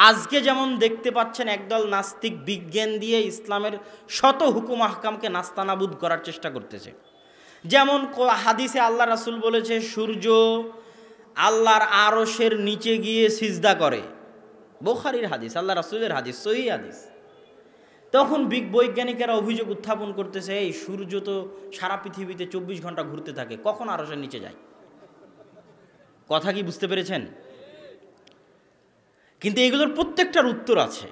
আজকে যেমন দেখতে পাচ্ছেন একদল নাস্তিক বিজ্ঞান দিয়ে ইসলামের শত হুকুম আহকামকে নাস্তানাবুদ করার চেষ্টা করতেছে। যেমন হাদিসে আল্লাহ রাসূল বলেছে সূর্য আল্লাহর আরশের নিচে গিয়ে সিজদা করে, বুখারীর হাদিস, আল্লাহ রাসূলের হাদিস, সহিহ হাদিস। তখন বৈজ্ঞানিকেরা অভিযোগ উত্থাপন করতেছে, এই সূর্য তো সারা পৃথিবীতে 24 ঘন্টা ঘুরতে থাকে, কখন আরশের নিচে যায়? কথা কি বুঝতে পেরেছেন? কিন্তু এগুলোর প্রত্যেকটার উত্তর আছে।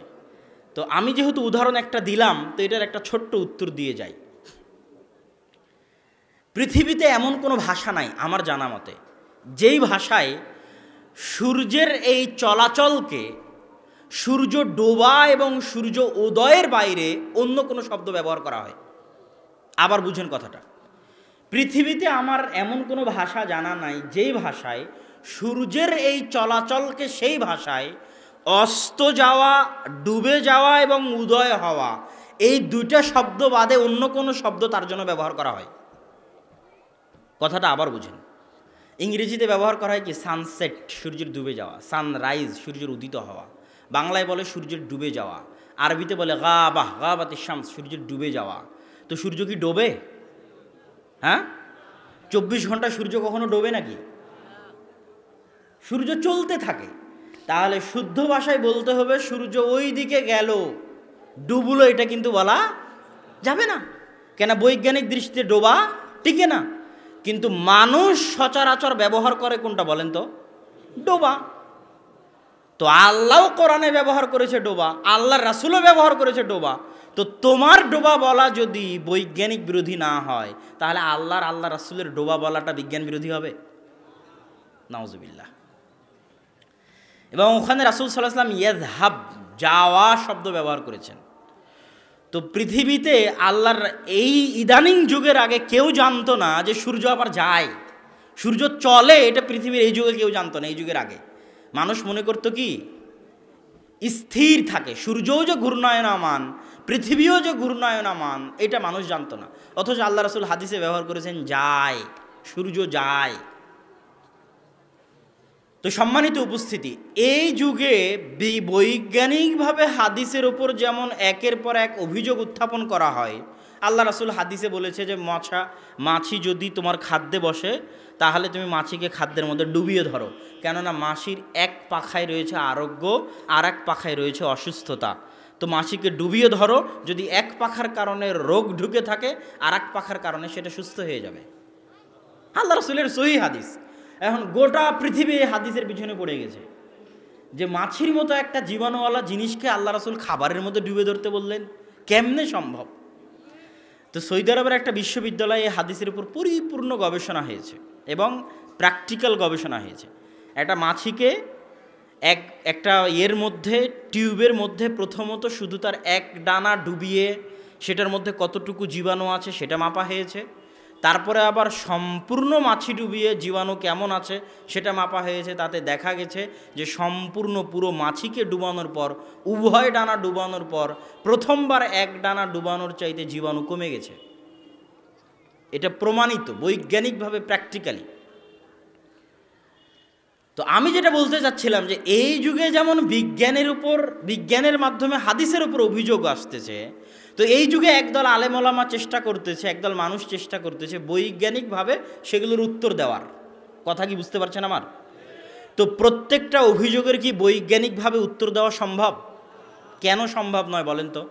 তো আমি যেহেতু উদাহরণ একটা দিলাম, তো এটার একটা ছোট্ট উত্তর দিয়ে যাই। পৃথিবীতে এমন কোনো ভাষা নাই আমার জানা মতে যেই ভাষায় সূর্যের এই চলাচলকে সূর্য ডোবা এবং সূর্য উদয়ের বাইরে অন্য কোনো শব্দ ব্যবহার করা হয়। আবার বুঝেন কথাটা, পৃথিবীতে আমার এমন কোনো ভাষা জানা নাই যেই ভাষায় সূর্যের এই চলাচলকে সেই ভাষায় অস্ত যাওয়া, ডুবে যাওয়া এবং উদয় হওয়া এই দুইটা শব্দ বাদে অন্য কোনো শব্দ তার জন্য ব্যবহার করা হয়। কথাটা আবার বুঝেন, ইংরেজিতে ব্যবহার করা হয় কি সানসেট, সূর্যের ডুবে যাওয়া, সানরাইজ, সূর্যের উদিত হওয়া। বাংলায় বলে সূর্যের ডুবে যাওয়া, আরবিতে বলে গাবাহ, গাবাতিশ শামস, সূর্যের ডুবে যাওয়া। তো সূর্য কি ডোবে? হ্যাঁ, 24 ঘন্টা সূর্য কখনো ডোবে নাকি? সূর্য চলতে থাকে। তাহলে শুদ্ধ ভাষায় বলতে হবে সূর্য ওই দিকে গেল, ডুবলো, এটা কিন্তু বলা যাবে না। কেন? বৈজ্ঞানিক দৃষ্টিতে ডোবা টিকে না। কিন্তু মানুষ সচরাচর ব্যবহার করে কোনটা বলেন তো? ডোবা। তো আল্লাহও কোরআনে ব্যবহার করেছে ডোবা, আল্লাহর রাসূলও ব্যবহার করেছে ডোবা। তো তোমার ডোবা বলা যদি বৈজ্ঞানিক বিরোধী না হয়, তাহলে আল্লাহ রাসূলের ডোবা বলাটা বিজ্ঞান বিরোধী হবে? নাউজুবিল্লাহ। এবং ওখানে রাসূল সাল্লাল্লাহু আলাইহি ওয়াসাল্লাম ইয়াযহাব, যাওয়া শব্দ ব্যবহার করেছেন। তো পৃথিবীতে আল্লাহর এই ইদানিং যুগের আগে কেউ জানতো না যে সূর্য আবার যায়, সূর্য চলে, এটা পৃথিবীর এই যুগে কেউ জানতো না। এই যুগের আগে মানুষ মনে করতো কি স্থির থাকে, সূর্যও যে ঘূর্ণায়মান, পৃথিবীও যে ঘূর্ণায়মান, এটা মানুষ জানতো না। অথচ আল্লাহ রাসূল হাদিসে ব্যবহার করেছেন যায়, সূর্য যায়। তো সম্মানিত উপস্থিতি, এই যুগে বৈজ্ঞানিকভাবে হাদিসের ওপর যেমন একের পর এক অভিযোগ উত্থাপন করা হয়, আল্লাহ রাসূল হাদিসে বলেছে যে মাছি যদি তোমার খাদ্যে বসে তাহলে তুমি মাছিকে খাদ্যের মধ্যে ডুবিয়ে ধরো, কেননা মাছির এক পাখায় রয়েছে আরোগ্য, আর এক পাখায় রয়েছে অসুস্থতা। তো মাছিকে ডুবিয়ে ধরো, যদি এক পাখার কারণে রোগ ঢুকে থাকে আর এক পাখার কারণে সেটা সুস্থ হয়ে যাবে। আল্লাহ রাসূলের সহিহ হাদিস। এখন গোটা পৃথিবী হাদিসের পিছনে পড়ে গেছে যে মাছির মতো একটা জীবাণুওয়ালা জিনিসকে আল্লাহ রাসূল খাবারের মধ্যে ডুবে ধরতে বললেন, কেমনে সম্ভব? তো সৌদি আরবের একটা বিশ্ববিদ্যালয়ে এই হাদিসের উপর পরিপূর্ণ গবেষণা হয়েছে এবং প্র্যাকটিক্যাল গবেষণা হয়েছে। একটা মাছিকে একটা মধ্যে, টিউবের মধ্যে প্রথমত শুধু তার এক ডানা ডুবিয়ে সেটার মধ্যে কতটুকু জীবাণু আছে সেটা মাপা হয়েছে। তারপরে আবার সম্পূর্ণ মাছি ডুবিয়ে জীবাণু কেমন আছে সেটা মাপা হয়েছে। তাতে দেখা গেছে যে সম্পূর্ণ পুরো মাছিকে ডুবানোর পর, উভয় ডানা ডুবানোর পর প্রথমবার এক ডানা ডুবানোর চাইতে জীবাণু কমে গেছে। এটা প্রমাণিত বৈজ্ঞানিকভাবে, প্র্যাকটিক্যালি। তো আমি যেটা বলতে চাচ্ছিলাম যে এই যুগে যেমন বিজ্ঞানের মাধ্যমে হাদিসের উপর অভিযোগ আসতেছে, তো এই যুগে একদল আলেম ওলামা চেষ্টা করতেছে, একদল মানুষ চেষ্টা করতেছে বৈজ্ঞানিকভাবে সেগুলোর উত্তর দেওয়ার। কথা কি বুঝতে পারছেন আমার? তো প্রত্যেকটা অভিযোগের কি বৈজ্ঞানিকভাবে উত্তর দেওয়া সম্ভব? কেন সম্ভব নয় বলেন তো?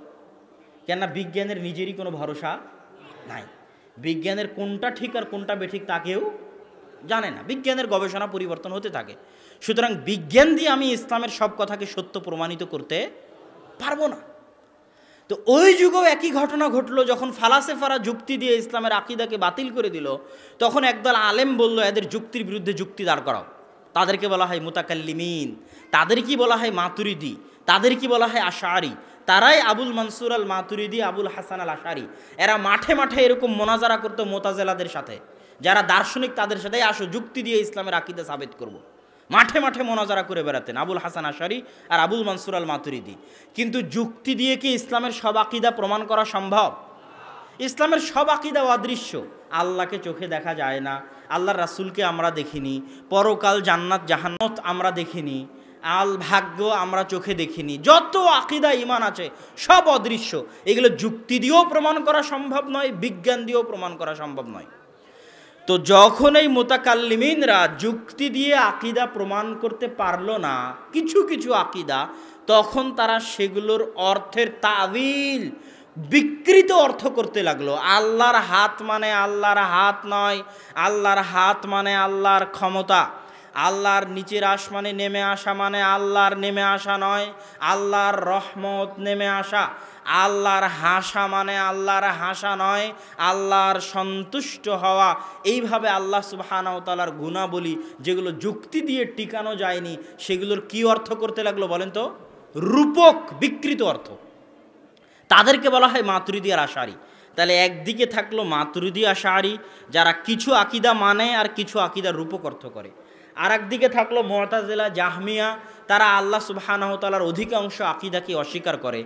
কেননা বিজ্ঞানের নিজেরই কোনো ভরসা নাই। বিজ্ঞানের কোনটা ঠিক আর কোনটা বেঠিক তা কেউ জানে না। বিজ্ঞানের গবেষণা পরিবর্তন হতে থাকে। সুতরাং বিজ্ঞান দিয়ে আমি ইসলামের সব কথাকে সত্য প্রমাণিত করতে পারবো না। তো ওই যুগেও একই ঘটনা ঘটলো, যখন ফালাসেফারা যুক্তি দিয়ে ইসলামের আকীদাকে বাতিল করে দিল, তখন একদল আলেম বলল এদের যুক্তির বিরুদ্ধে যুক্তি দাঁড় করাও। তাদেরকে বলা হয় মুতাকাল্লিমিন, তাদের কি বলা হয় মাতুরিদি, তাদের কি বলা হয় আশারি। তারাই আবুল মনসুর আল মাতুরিদি, আবুল হাসান আল আশারি। এরা মাঠে মাঠে এরকম মোনাজারা করতো মুতাজিলাদের সাথে, যারা দার্শনিক তাদের সাথে আসো যুক্তি দিয়ে ইসলামের আকীদা সাবিত করব। মাঠে মাঠে মোনাজারা করে বেড়াতেন আবুল হাসান আশারি আর আবুল মনসুর আল মাতুরিদি। কিন্তু যুক্তি দিয়ে কি ইসলামের সব আকীদা প্রমাণ করা সম্ভব? ইসলামের সব আকীদা অদৃশ্য। আল্লাহকে চোখে দেখা যায় না, আল্লাহর রাসূলকে আমরা দেখিনি, পরকাল জান্নাত জাহান্নাত আমরা দেখিনি, আল ভাগ্য আমরা চোখে দেখিনি, যত আকীদা ঈমান আছে সব অদৃশ্য। এগুলো যুক্তি দিয়েও প্রমাণ করা সম্ভব নয়, বিজ্ঞান দিয়েও প্রমাণ করা সম্ভব নয়। তো যখন এই মুতাকাল্লিমিনরা যুক্তি দিয়ে আকীদা প্রমাণ করতে পারলো না কিছু কিছু আকীদা, তখন তারা সেগুলোর অর্থের তাবিল, বিকৃত অর্থ করতে লাগলো। আল্লাহর হাত মানে আল্লাহর হাত নয়, আল্লাহর হাত মানে আল্লাহর ক্ষমতা, আল্লাহর নিচের আসমানে নেমে আসা মানে আল্লাহর নেমে আসা নয়, আল্লাহর রহমত নেমে আসা, আল্লাহর হাসা মানে আল্লাহর হাসা নয়, আল্লাহর সন্তুষ্ট হওয়া। এইভাবে আল্লাহ সুবহানাহু ওয়া তাআলার গুণাবলী যেগুলো যুক্তি দিয়ে টিকানো যায়নি, সেগুলোর কি অর্থ করতে লাগলো বলেন তো? রূপক, বিকৃত অর্থ। তাদেরকে বলা হয় মাতুরিদি আর আশারি। তাহলে একদিকে থাকলো মাতুরিদি আশারি, যারা কিছু আকীদা মানে আর কিছু আকীদার রূপক অর্থ করে। আর একদিকে থাকলো মুতাজিলা জাহমিয়া, তারা আল্লাহ সুবহানাহু ওয়া তাআলার অধিকাংশ আকীদাকে অস্বীকার করে।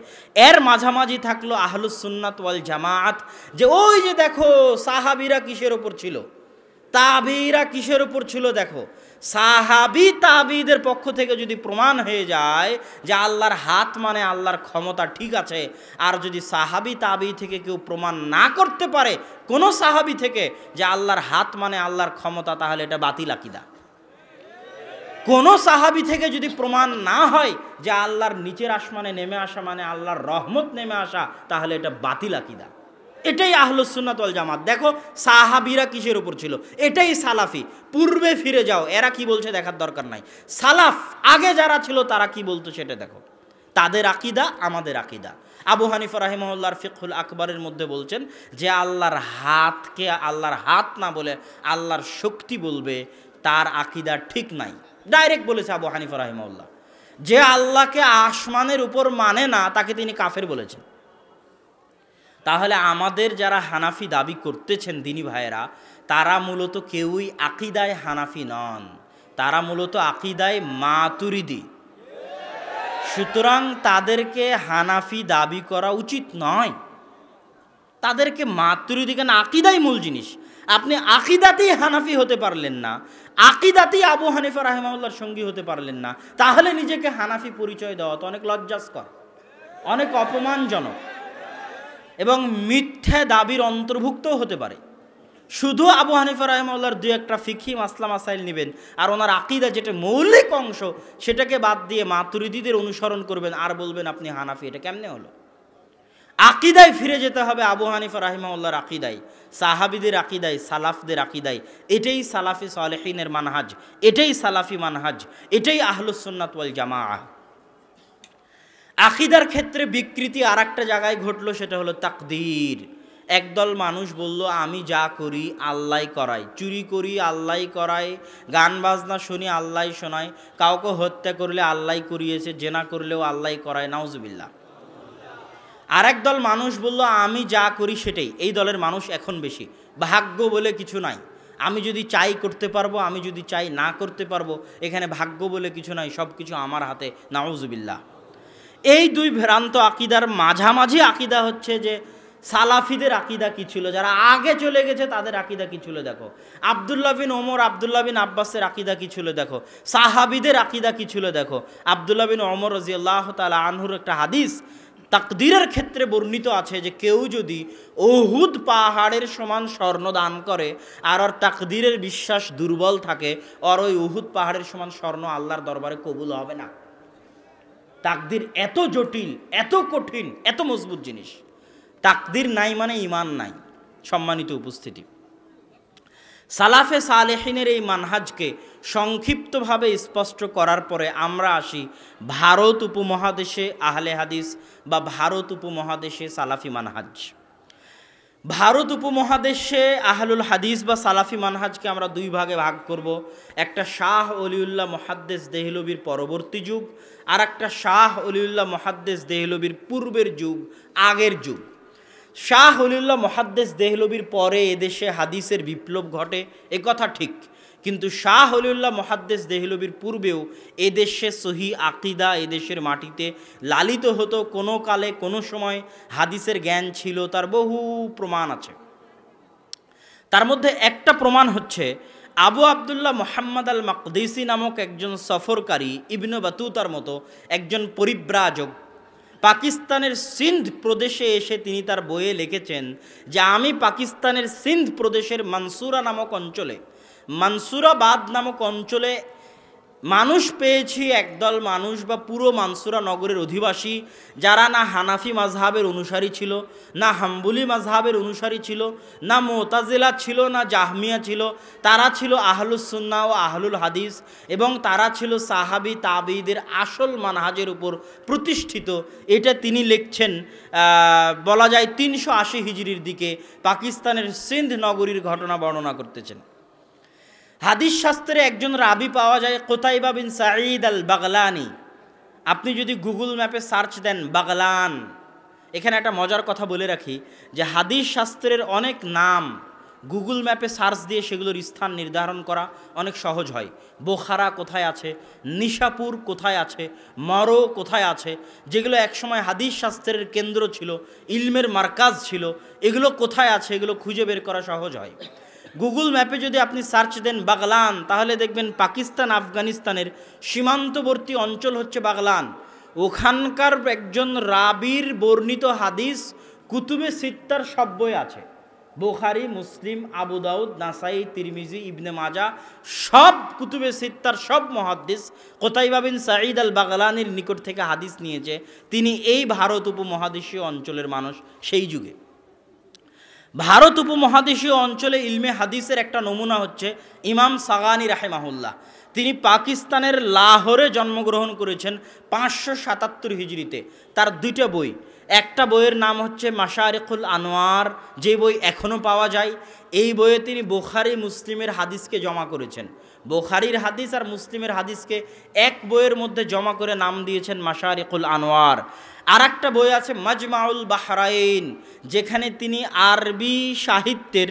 এর মাঝামাঝি থাকলো আহলুস সুন্নাত ওয়াল জামাআত, যে ওই যে দেখো সাহাবীরা কিসের ওপর ছিল, তাবিরা কিসের উপর ছিল দেখো। সাহাবী তাবিদের পক্ষ থেকে যদি প্রমাণ হয়ে যায় যে আল্লাহর হাত মানে আল্লাহর ক্ষমতা, ঠিক আছে। আর যদি সাহাবী তাবি থেকে কেউ প্রমাণ না করতে পারে, কোনো সাহাবী থেকে, যে আল্লাহর হাত মানে আল্লাহর ক্ষমতা, তাহলে এটা বাতিল আকীদা। কোনো সাহাবী থেকে যদি প্রমাণ না হয় যে আল্লাহর নিচের আসমানে নেমে আসা মানে আল্লাহর রহমত নেমে আসা, তাহলে এটা বাতিল আকীদা। এটাই আহলুস সুন্নাত ওয়াল জামাত। দেখো সাহাবীরা কিসের উপর ছিল, এটাই সালাফি। পূর্বে ফিরে যাও, এরা কি বলছে দেখার দরকার নাই। সালাফ আগে যারা ছিল তারা কি বলতো সেটা দেখো। তাদের আকীদা আমাদের আকীদা। আবু হানিফা রাহিমাহুল্লাহর ফিকহুল আকবরের মধ্যে বলছেন যে আল্লাহর হাতকে আল্লাহর হাত না বলে আল্লাহর শক্তি বলবে, তার আকীদা ঠিক নাই। ডাইরেক্ট বলেছে আবু হানিফা রাহিমাহুল্লাহ। যে আল্লাহকে আসমানের উপর মানে না, তাকে তিনি কাফের বলেছেন। তাহলে আমাদের যারা হানাফি দাবি করতেছেন দিনী ভাইয়েরা, তারা মূলত কেউই আকীদায় হানাফি নন, তারা মূলত আকীদায় মাতুরিদি। সুতরাং তাদেরকে হানাফি দাবি করা উচিত নয়, তাদেরকে মাতুরিদি। কেন? আকীদাই মূল জিনিস। আপনি আকীদাতেই হানাফি হতে পারলেন না, আকীদাতেই আবু হানিফা রাহিমাহুল্লাহর সঙ্গী হতে পারলেন না, তাহলে নিজেকে হানাফি পরিচয় দেওয়া তো অনেক লজ্জাস্কর, অনেক অপমানজনক এবং মিথ্যা দাবির অন্তর্ভুক্তও হতে পারে। শুধু আবু হানিফা রাহিমাহুল্লাহর দুই একটা ফিকহি মাসলা মাসাইল নেবেন, আর ওনার আকীদা যেটা মৌলিক অংশ সেটাকে বাদ দিয়ে মাতুরিদিদের অনুসরণ করবেন আর বলবেন আপনি হানাফি। এটা কেমনে হলো? আকীদায় ফিরে যেতে হবে, আবু হানিফা রাহিমাহুল্লাহর আকীদায়, সাহাবীদের আকীদায়, সালাফদের আকীদায়। এটাই সালাফি সালেহিনের মানহাজ, এটাই সালাফি মানহাজ, এটাই আহলুস সুন্নাত ওয়াল জামাআহ। আকীদার ক্ষেত্রে বিকৃতি আর একটা জায়গায় ঘটলো, সেটা হলো তাকদীর। একদল মানুষ বলল আমি যা করি আল্লাহই করাই, চুরি করি আল্লাহই করায়, গান বাজনা শুনি আল্লাহই শোনায়, কাউকে হত্যা করলে আল্লাহই করিয়েছে, জেনা করলেও আল্লাহই করায়, নাউজুবিল্লাহ। আর একদল মানুষ বলল আমি যা করি সেটাই। এই দলের মানুষ এখন বেশি। ভাগ্য বলে কিছু নাই, আমি যদি চাই করতে পারবো, আমি যদি চাই না করতে পারবো, এখানে ভাগ্য বলে কিছু নাই, সব কিছু আমার হাতে, নাউজুবিল্লাহ। এই দুই ভ্রান্ত আকীদার মাঝামাঝি আকীদা হচ্ছে যে সালাফিদের আকীদা কি ছিল, যারা আগে চলে গেছে তাদের আকীদা কি ছিল দেখো। আব্দুল্লাহ বিন ওমর, আব্দুল্লাহ বিন আব্বাসের আকীদা কি ছিল দেখো, সাহাবীদের আকীদা কি ছিল দেখো। আব্দুল্লাহ বিন ওমর রাদিয়াল্লাহু তাআলা আনহুর একটা হাদিস তাকদীরের ক্ষেত্রে বর্ণিত আছে যে কেউ যদি উহুদ পাহাড়ের সমান স্বর্ণ দান করে আর ওর তাকদীরের বিশ্বাস দুর্বল থাকে, আর ওই উহুদ পাহাড়ের সমান স্বর্ণ আল্লাহর দরবারে কবুল হবে না। তাকদীর এত জটিল, এত কঠিন, এত মজবুত জিনিস। তাকদীর নাই মানে ঈমান নাই। সম্মানিত উপস্থিতি, সালাফে সালেহিনের এই মানহাজকে সংক্ষিপ্তভাবে স্পষ্ট করার পরে আমরা আসি ভারত উপমহাদেশে আহলে হাদিস বা ভারত উপমহাদেশে সালাফি মানহাজ। ভারত উপমহাদেশে আহলুল হাদিস বা সালাফি মানহাজকে আমরা দুই ভাগে ভাগ করব। একটা শাহ ওলিউল্লাহ মুহাদ্দিস দেহলভির পরবর্তী যুগ, আর একটা শাহ ওলিউল্লাহ মুহাদ্দিস দেহলভির পূর্বের যুগ, আগের যুগ। শাহ ওলিউল্লাহ মুহাদ্দিস দেহলভির পরে এদেশে হাদিসের বিপ্লব ঘটে, এ কথা ঠিক। কিন্তু শাহ ওলিউল্লাহ মুহাদ্দিস দেহলভির পূর্বেও এদেশে সহি আকীদা এদেশের মাটিতে লালিত হতো। কোনো কালে কোনো সময় হাদিসের জ্ঞান ছিল, তার বহু প্রমাণ আছে। তার মধ্যে একটা প্রমাণ হচ্ছে আবু আবদুল্লাহ মুহাম্মদ আল মাকদিসি নামক একজন সফরকারী ইবনে বাতুতার মতো একজন পরিব্রাজক পাকিস্তানের সিন্ধ প্রদেশে এসে তিনি তার বইয়ে লিখেছেন যে আমি পাকিস্তানের সিন্ধ প্রদেশের মানসুরা নামক অঞ্চলে, মানসুরাবাদ নামক অঞ্চলে মানুষ পেয়েছি, একদল মানুষ বা পুরো মানসুরা নগরের অধিবাসী যারা না হানাফি মাজহাবের অনুসারী ছিল, না হাম্বলি মাজহাবের অনুসারী ছিল, না মুতাজিলা ছিল, না জাহমিয়া ছিল। তারা ছিল আহলুস সুন্নাহ ও আহলুল হাদিস, এবং তারা ছিল সাহাবি তাবিঈদের আসল মানহাজের উপর প্রতিষ্ঠিত। এটা তিনি লিখছেন বলা যায় 380 হিজরির দিকে পাকিস্তানের সিন্ধ নগরীর ঘটনা বর্ণনা করতেছেন। হাদিস শাস্ত্রে একজন রাবি পাওয়া যায় কুতাইবা বিন সাঈদ আল বাগলানি। আপনি যদি গুগল ম্যাপে সার্চ দেন বাগলান, এখানে একটা মজার কথা বলে রাখি যে হাদিস শাস্ত্রের অনেক নাম গুগল ম্যাপে সার্চ দিয়ে সেগুলোর স্থান নির্ধারণ করা অনেক সহজ হয়। বোখারা কোথায় আছে, নিশাপুর কোথায় আছে, মরো কোথায় আছে, যেগুলো একসময় হাদিস শাস্ত্রের কেন্দ্র ছিল, ইলমের মার্কাজ ছিল, এগুলো কোথায় আছে এগুলো খুঁজে বের করা সহজ হয়। গুগল ম্যাপে যদি আপনি সার্চ দেন বাগলান, তাহলে দেখবেন পাকিস্তান আফগানিস্তানের সীমান্তবর্তী অঞ্চল হচ্ছে বাগলান। ওখানকার একজন রাবির বর্ণিত হাদিস কুতুবে সিত্তার সব বই আছে, বুখারী, মুসলিম, আবু দাউদ, নাসাই, তিরমিজি, ইবনে মাজা, সব কুতুবে সিত্তার সব মুহাদ্দিস কুতাইবা বিন সাঈদ আল বাগলানির নিকট থেকে হাদিস নিয়েছে। তিনি এই ভারত উপমহাদেশীয় অঞ্চলের মানুষ। সেই যুগে ভারত উপমহাদেশীয় অঞ্চলে ইলমে হাদিসের একটা নমুনা হচ্ছে ইমাম সাগানি রাহিমাহুল্লাহ। তিনি পাকিস্তানের লাহোরে জন্মগ্রহণ করেছেন 577 হিজরিতে। তার দুইটা বই, একটা বইয়ের নাম হচ্ছে মাশারিকুল আনোয়ার, যে বই এখনও পাওয়া যায়। এই বইয়ে তিনি বুখারী মুসলিমের হাদিসকে জমা করেছেন। বুখারীর হাদিস আর মুসলিমের হাদিসকে এক বইয়ের মধ্যে জমা করে নাম দিয়েছেন মাশারিকুল আনোয়ার। আর একটা বই আছে মাজমাউল বাহরাইন, যেখানে তিনি আরবি সাহিত্যের,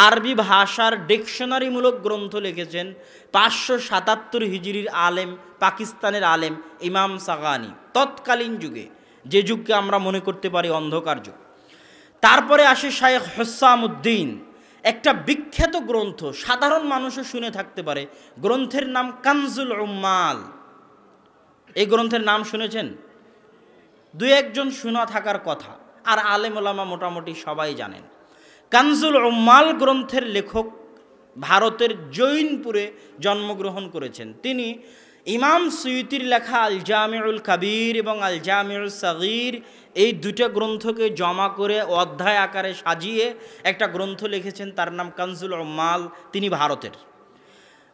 আরবি ভাষার ডিকশনারিমূলক গ্রন্থ লিখেছেন। 577 হিজরির আলেম, পাকিস্তানের আলেম ইমাম সাগানি, তৎকালীন যুগে, যে যুগকে আমরা মনে করতে পারি অন্ধকার যুগ। তারপরে আসে শাইখ হুসামউদ্দিন, একটা বিখ্যাত গ্রন্থ, সাধারণ মানুষও শুনে থাকতে পারে। গ্রন্থের নাম কানজুল উম্মাল। এই গ্রন্থের নাম শুনেছেন? দুই একজন শোনা থাকার কথা, আর আলেম ওলামা মোটামুটি সবাই জানেন। কানজুল উম্মাল গ্রন্থের লেখক ভারতের জৈনপুরে জন্মগ্রহণ করেছেন। তিনি ইমাম সুয়ুতির লেখা আল জামিউল কাবীর এবং আল জামিউল সাগীর, এই দুটো গ্রন্থকে জমা করে অধ্যায় আকারে সাজিয়ে একটা গ্রন্থ লিখেছেন, তার নাম কানজুল উম্মাল। তিনি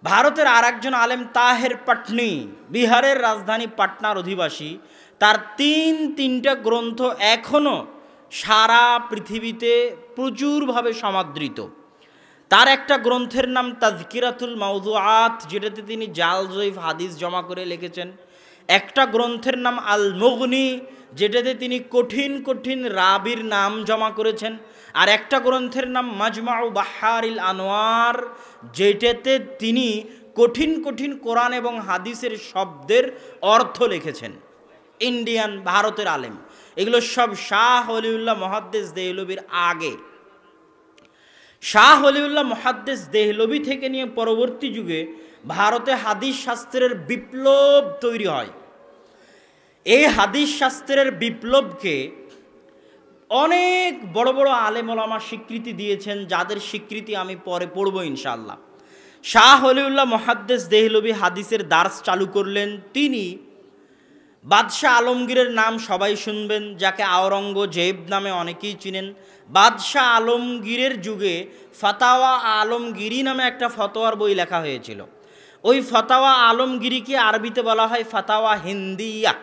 ভারতের আর একজন আলেম তাহের পাটনি, বিহারের রাজধানী পাটনার অধিবাসী। তার তিনটা গ্রন্থ এখনও সারা পৃথিবীতে প্রচুরভাবে সমাদৃত। তার একটা গ্রন্থের নাম তাযকিরাতুল মাওদুআত, যেটাতে তিনি জাল জয়ীফ হাদিস জমা করে লিখেছেন। একটা গ্রন্থের নাম আল মুগনি, যেটাতে তিনি কঠিন কঠিন রাবির নাম জমা করেছেন। আর একটা গ্রন্থের নাম মাজমাউ বাহারিল আনোয়ার, যেটাতে তিনি কঠিন কঠিন কোরআন এবং হাদিসের শব্দের অর্থ লিখেছেন। ইন্ডিয়ান, ভারতের আলেম। এগুলো সব শাহ ওলিউল্লাহ মুহাদ্দিস দেহলভির আগে। শাহ ওলিউল্লাহ মুহাদ্দিস দেহলভি থেকে নিয়ে পরবর্তী যুগে ভারতে হাদিস শাস্ত্রের বিপ্লব তৈরি হয়। এই হাদিস শাস্ত্রের বিপ্লবকে অনেক বড় বড় আলেম ওলামা স্বীকৃতি দিয়েছেন, যাদের স্বীকৃতি আমি পরে পড়ব ইনশাআল্লাহ। শাহ ওলিউল্লাহ মুহাদ্দিস দেহলভি হাদিসের দার্স চালু করলেন। তিনি বাদশাহ আলমগীরের নাম সবাই শুনবেন, যাকে আওরঙ্গজেব নামে অনেকেই চিনেন। বাদশাহ আলমগীরের যুগে ফাতাওয়া আলমগিরি নামে একটা ফতোয়ার বই লেখা হয়েছিল। ওই ফতাওয়া আলমগিরিকে আরবিতে বলা হয় ফাতাওয়া হিন্দিয়া।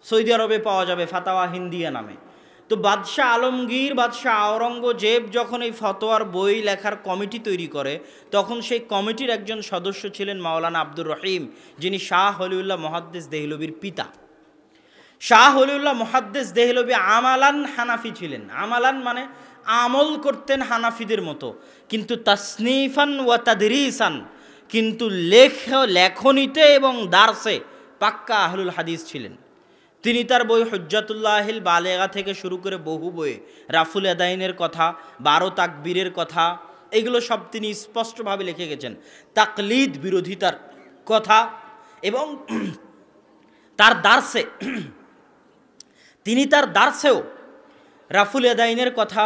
সৌদি আরবে পাওয়া যাবে ফাতাওয়া হিন্দিয়া নামে। তো বাদশাহ আলমগীর, বাদশাহ আওরঙ্গজেব যখন এই ফতোয়ার বই লেখার কমিটি তৈরি করে, তখন সেই কমিটির একজন সদস্য ছিলেন মাওলানা আব্দুর রহিম, যিনি শাহ ওলিউল্লাহ মুহাদ্দিস দেহলভির পিতা। শাহ ওলিউল্লাহ মুহাদ্দিস দেহলভি আমালান হানাফি ছিলেন। আমালান মানে আমল করতেন হানাফিদের মতো, কিন্তু তাসনিফান ওয়া তাদরিসান, কিন্তু লেখনীতে এবং দার্সে পাক্কা আহলুল হাদিস ছিলেন। তিনি তার বই হুজ্জাতুল্লাহিল বালেগা থেকে শুরু করে বহু বইয়ে রাফুল আদাইনের কথা, 12 তাকবীরের কথা, এগুলো সব তিনি স্পষ্টভাবে লিখে গেছেন। তাকলিদ বিরোধিতার কথা এবং তার দার্সে তিনি তার দার্সেও রাফুল ইয়াদাইনের কথা,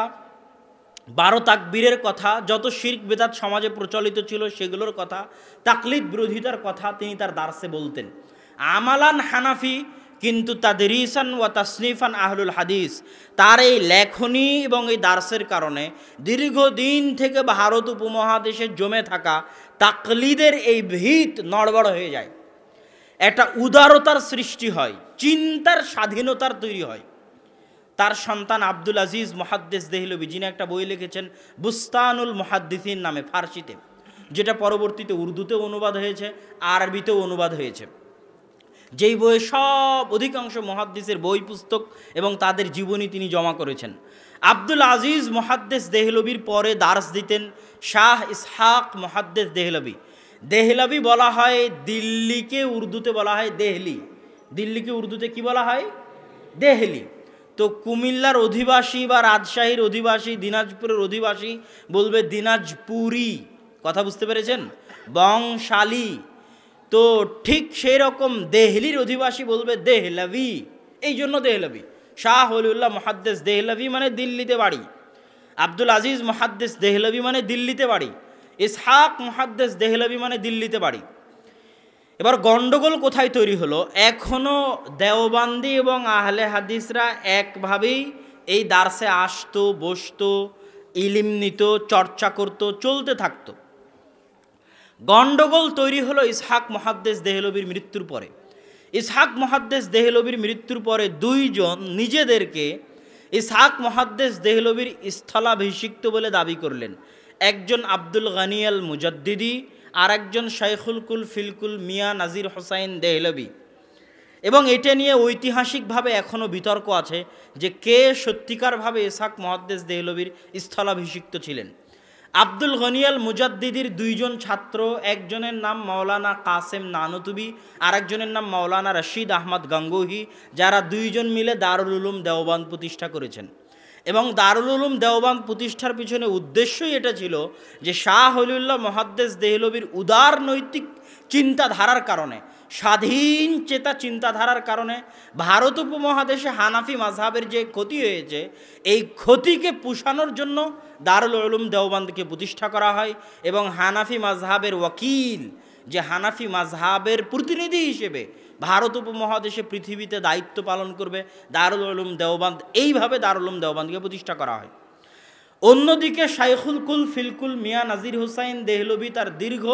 12 তাকবীরের কথা, যত শিরক বেদাত সমাজে প্রচলিত ছিল সেগুলোর কথা, তাকলিদ বিরোধিতার কথা তিনি তার দার্সে বলতেন। আমালান হানাফি কিন্তু তাদরিসান ওয়া তাসনিফান আহলুল হাদিস, তার এই লেখনী এবং এই দার্সের কারণে দীর্ঘদিন থেকে ভারত উপমহাদেশে জমে থাকা তাকলিদের এই ভিত নড়বড় হয়ে যায়, একটা উদারতার সৃষ্টি হয়, চিন্তার স্বাধীনতার তৈরি হয়। তার সন্তান আব্দুল আজিজ মুহাদ্দিস দেহলভী, যিনি একটা বই লিখেছেন বুস্তানুল মুহাদ্দিসিন নামে ফার্সিতে, যেটা পরবর্তীতে উর্দুতেও অনুবাদ হয়েছে, আরবিতেও অনুবাদ হয়েছে, যেই বইয়ে সব অধিকাংশ মুহাদ্দিসের বই পুস্তক এবং তাদের জীবনী তিনি জমা করেছেন। আব্দুল আজিজ মুহাদ্দিস দেহলভীর পরে দার্স দিতেন শাহ ইসহাক মুহাদ্দিস দেহলভী। দেহলভী বলা হয় দিল্লিকে, উর্দুতে বলা হয় দেহলি। দিল্লিকে উর্দুতে কি বলা হয়? দেহলি। তো কুমিল্লার অধিবাসী বা রাজশাহীর অধিবাসী, দিনাজপুরের অধিবাসী বলবে দিনাজপুরি, কথা বুঝতে পেরেছেন? বংশালী। তো ঠিক সেই রকম দেহলির অধিবাসী বলবে দেহলভী, এই জন্য দেহলভী। শাহ ওলিউল্লাহ মুহাদ্দিস দেহলভী মানে দিল্লিতে বাড়ি, আব্দুল আজিজ মুহাদ্দিস দেহলভী মানে দিল্লিতে বাড়ি, ইসহাক মুহাদ্দিস দেহলভী মানে দিল্লিতে বাড়ি। এবার গন্ডগোল কোথায় তৈরি হলো? এখনও দেওবান্দি এবং আহলে হাদিসরা একভাবেই এই দার্সে আসতো, বসতো, ইলিম নিত, চর্চা করত, চলতে থাকতো। গন্ডগোল তৈরি হলো ইসহাক মুহাদ্দিস দেহলভীর মৃত্যুর পরে। ইসহাক মুহাদ্দিস দেহলভীর মৃত্যুর পরে দুইজন নিজেদেরকে ইসহাক মুহাদ্দিস দেহলভীর স্থলাভিষিক্ত বলে দাবি করলেন। একজন আব্দুল গনি আল মুজাদ্দিদি, আর একজন শাইখুল কুল ফিলকুল মিয়া নাজির হোসাইন দেহলভী। এবং এটা নিয়ে ঐতিহাসিকভাবে এখনও বিতর্ক আছে যে কে সত্যিকারভাবে ইসহাক মুহাদ্দিস দেহলভীর স্থলাভিষিক্ত ছিলেন। আব্দুল গনি আল মুজাদ্দিদির দুইজন ছাত্র, একজনের নাম মাওলানা কাসেম নানুতুবি, আর একজনের নাম মাওলানা রশিদ আহমদ গঙ্গোহী, যারা দুইজন মিলে দারুল উলুম দেওবান্দ প্রতিষ্ঠা করেছেন। এবং দারুল উলুম দেওবান্দ প্রতিষ্ঠার পিছনে উদ্দেশ্যই এটা ছিল যে শাহ ওলিউল্লাহ মুহাদ্দিস দেহলভীর উদার নৈতিক চিন্তাধারার কারণে, স্বাধীন চেতা চিন্তাধারার কারণে ভারত উপমহাদেশে হানাফি মাযহাবের যে ক্ষতি হয়েছে, এই ক্ষতিকে পুষানোর জন্য দারুল উলুম দেওবান্দকে প্রতিষ্ঠা করা হয়। এবং হানাফি মাযহাবের ওয়াকিল, যে হানাফি মাযহাবের প্রতিনিধি হিসেবে ভারত উপমহাদেশে পৃথিবীতে দায়িত্ব পালন করবে, দারুল উলুম দেওবান্দ, এইভাবে দারুল উলুম দেওবান্দকে প্রতিষ্ঠা করা হয়। অন্যদিকে শাইখুল কুল ফিলকুল মিয়া নাজির হোসাইন দেহলভী তার দীর্ঘ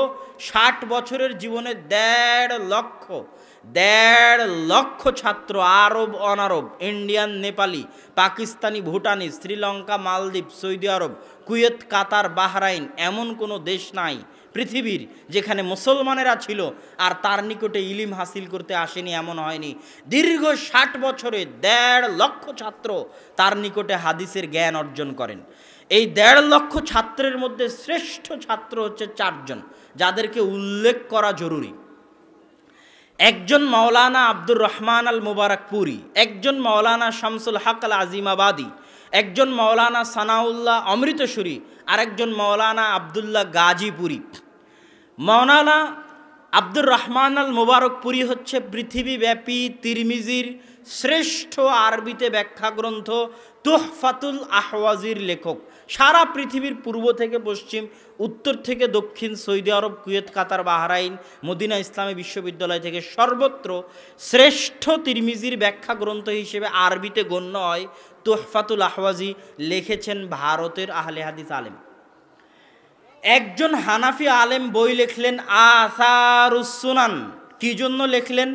60 বছরের জীবনে 1.5 লক্ষ ছাত্র, আরব অনারব, ইন্ডিয়ান, নেপালি, পাকিস্তানি, ভুটানি, শ্রীলঙ্কা, মালদ্বীপ, সৌদি আরব, কুয়েত, কাতার, বাহরাইন, এমন কোনো দেশ নাই পৃথিবীর যেখানে মুসলমানেরা ছিল আর তার নিকটে ইলিম হাসিল করতে আসেনি, এমন হয়নি। দীর্ঘ 60 বছরে 1.5 লক্ষ ছাত্র তার নিকটে হাদিসের জ্ঞান অর্জন করেন। এই 1.5 লক্ষ ছাত্রের মধ্যে শ্রেষ্ঠ ছাত্র হচ্ছে 4 জন, যাদেরকে উল্লেখ করা জরুরি। একজন মাওলানা আব্দুর রহমান আল মুবারকপুরি, একজন মাওলানা শামসুল হক আল আজিমাবাদী, একজন মাওলানা সানাউল্লাহ অমৃতসুরি, আর একজন মাওলানা আবদুল্লাহ গাজীপুরি। মাওলানা আব্দুর রহমান আল মুবারকপুরি হচ্ছে পৃথিবীব্যাপী তিরমিজির শ্রেষ্ঠ আরবিতে ব্যাখ্যা গ্রন্থ তুহফাতুল আহওয়াজির লেখক। সারা পৃথিবীর পূর্ব থেকে পশ্চিম, উত্তর থেকে দক্ষিণ, সৌদি আরব, কুয়েত, কাতার, বাহরাইন, মদিনা ইসলামী বিশ্ববিদ্যালয় থেকে সর্বত্র শ্রেষ্ঠ তিরমিজির ব্যাখ্যা গ্রন্থ হিসেবে আরবিতে গণ্য হয় তুহফাতুল আহওয়াজি। লিখেছেন ভারতের আহলে হাদিস আলেম। একজন হানাফি আলেম বই লিখলেন আসারুস সুনান। কি জন্য লিখলেন?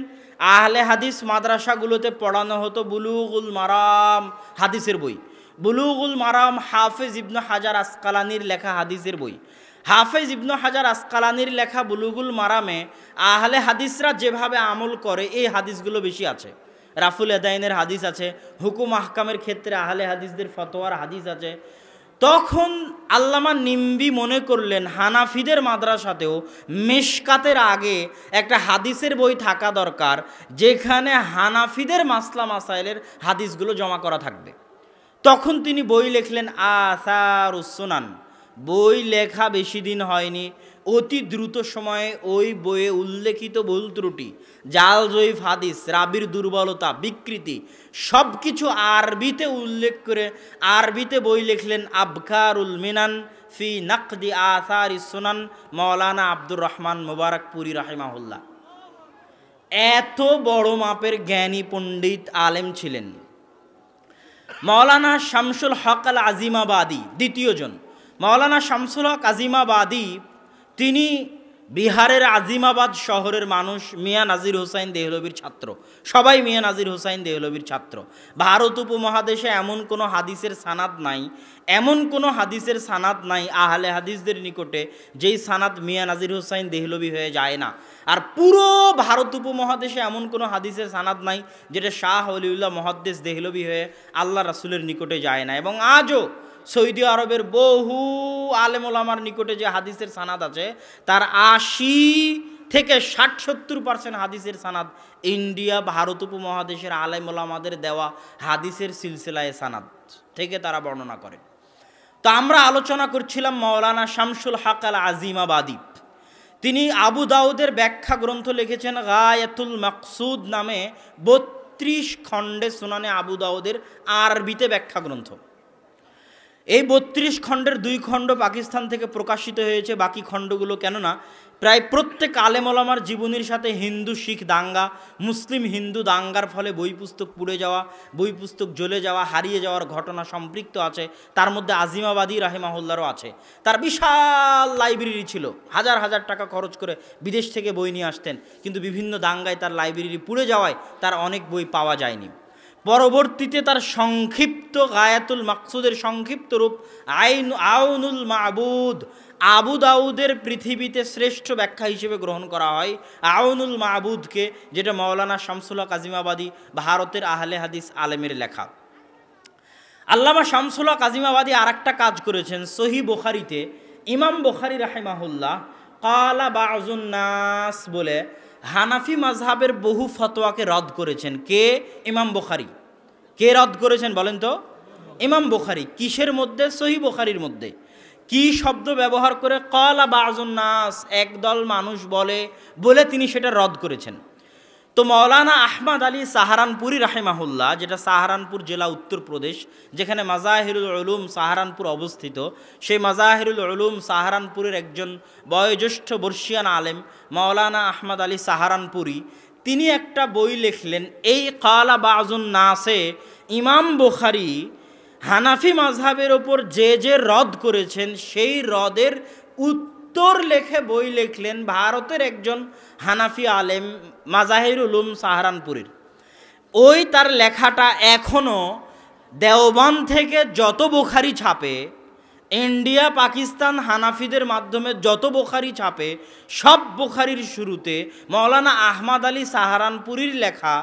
আহলে হাদিস মাদ্রাসাগুলোতে পড়ানো হতো বুলুগুল মারাম, হাদিসের বই। বুলুগুল মারাম হাফেজ ইবনে হাজার আসকালানির লেখা হাদিসের বই। হাফেজ ইবনে হাজার আসকালানির লেখা বুলুগুল মারামে আহলে হাদিসরা যেভাবে আমল করে এই হাদিসগুলো বেশি আছে। রাফুল ইয়াদাইনের হাদিস আছে, হুকুম আহকামের ক্ষেত্রে আহলে হাদিসদের ফতোয়ার হাদিস আছে। তখন আল্লামা নিম্বি মনে করলেন হানাফিদের মাদ্রাসাতেও মিশকাতের আগে একটা হাদিসের বই থাকা দরকার, যেখানে হানাফিদের মাসলা মাসাইলের হাদিসগুলো জমা করা থাকবে। তখন তিনি বই লিখলেন আসারুস সুনান, বই লেখা বেশি দিন হয়নি, অতি দ্রুত সময়ে ওই বইয়ে উল্লেখিত ভুল ত্রুটি, জাল জয়ীফ হাদিস, রাবির দুর্বলতা, বিকৃতি সব কিছু আরবিতে উল্লেখ করে আরবিতে বই লিখলেন আবকারুল মিনান ফি নাকদি আসারি সুনান মাওলানা আব্দুর রহমান মুবারকপুরি রাহিমাহুল্লাহ। এত বড় মাপের জ্ঞানী পণ্ডিত আলেম ছিলেন। মাওলানা শামসুল হক আল আজিমাবাদী দ্বিতীয়জন। মাওলানা শামসুল হক আজিমাবাদী তিনি বিহারের আজিমাবাদ শহরের মানুষ, মিয়া নাজির হুসাইন দেহলভির ছাত্র। সবাই মিয়া নাজির হুসাইন দেহলভির ছাত্র। ভারত উপমহাদেশে এমন কোনো হাদিসের সানাদ নাই, এমন কোনো হাদিসের সানাদ নাই আহলে হাদিসদের নিকটে যেই সানাদ মিয়া নাজির হুসাইন দেহলভি হয়ে যায় না। আর পুরো ভারত উপমহাদেশে এমন কোনো হাদিসের সানাদ নাই যেটা শাহ ওলিউল্লাহ মুহাদ্দিস দেহলভি হয়ে আল্লাহ রাসূলের নিকটে যায় না। এবং আজও সৌদি আরবের বহু আলেম ওলামার নিকটে যে হাদিসের সানাদ আছে তার ৮০ থেকে ৬০-৭০% হাদিসের সানাদ ইন্ডিয়া ভারত উপমহাদেশের আলেম ওলামাদের দেওয়া হাদিসের সিলসিলায় সানাদ থেকে তারা বর্ণনা করে। তো আমরা আলোচনা করছিলাম মাওলানা শামসুল হক আল আজিমাবাদী। তিনি আবু দাউদের ব্যাখ্যা গ্রন্থ লিখেছেন গায়াতুল মাকসুদ নামে ৩২ খণ্ডে সুনানে আবু দাউদের আরবিতে ব্যাখ্যা গ্রন্থ। এই ৩২ খণ্ডের ২ খণ্ড পাকিস্তান থেকে প্রকাশিত হয়েছে, বাকি খণ্ডগুলো কেননা প্রায় প্রত্যেক আলেম ওলামার জীবনীর সাথে হিন্দু শিখ দাঙ্গা, মুসলিম হিন্দু দাঙ্গার ফলে বই পুস্তক পুড়ে যাওয়া, বই পুস্তক জ্বলে যাওয়া, হারিয়ে যাওয়ার ঘটনা সম্পৃক্ত আছে। তার মধ্যে আজিমাবাদী রাহিমাহুল্লাহরও আছে। তার বিশাল লাইব্রেরি ছিল, হাজার হাজার টাকা খরচ করে বিদেশ থেকে বই নিয়ে আসতেন, কিন্তু বিভিন্ন দাঙ্গায় তার লাইব্রেরি পুড়ে যাওয়ায় তার অনেক বই পাওয়া যায়নি। পরবর্তীতে তার সংক্ষিপ্ত গায়াতুল মাকসুদের সংক্ষিপ্ত রূপ আউনুল মাবুদ আবু দাউদের পৃথিবীতে শ্রেষ্ঠ ব্যাখ্যা হিসেবে গ্রহণ করা হয় আউনুল মাবুদকে, যেটা মাওলানা শামসুল হক আজিমাবাদী ভারতের আহলে হাদিস আলেমের লেখা। আল্লামা শামসুল হক আজিমাবাদী আর একটা কাজ করেছেন সহিহ বুখারীতে। ইমাম বুখারী রাহিমাহুল্লাহ ক্বালা বাযুন নাস বলে হানাফি মাযহাবের বহু ফতোয়াকে রদ করেছেন। কে? ইমাম বুখারী। কে রদ করেছেন বলেন তো? ইমাম বুখারী। কিসের মধ্যে? সহিহ বুখারীর মধ্যে। কি শব্দ ব্যবহার করে? ক্বালা বাযুন নাস, একদল মানুষ বলে তিনি সেটা রদ করেছেন। তো মাওলানা আহমদ আলী সাহারানপুরি রাহিমাহুল্লাহ, যেটা সাহারানপুর জেলা উত্তরপ্রদেশ, যেখানে মাজাহিরুল উলুম সাহারানপুর অবস্থিত, সেই মাজাহিরুল উলুম সাহারানপুরের একজন বয়োজ্যেষ্ঠ বর্ষিয়ান আলেম মাওলানা আহমদ আলী সাহারানপুরি, তিনি একটা বই লিখলেন এই ক্বালা বাযুন নাসে ইমাম বুখারী হানাফি মাযহাবের ওপর যে রদ করেছেন সেই রদের উত্তর লেখে বই লিখলেন ভারতের একজন হানাফি আলেম মাজাহিরুল উলুম সাহারানপুরের। ওই তার লেখাটা এখনও দেওবন্দ থেকে যত বুখারী ছাপে, ইন্ডিয়া পাকিস্তান হানাফিদের মাধ্যমে যত বুখারী ছাপে, সব বুখারীর শুরুতে মাওলানা আহমদ আলী সাহারানপুরির লেখা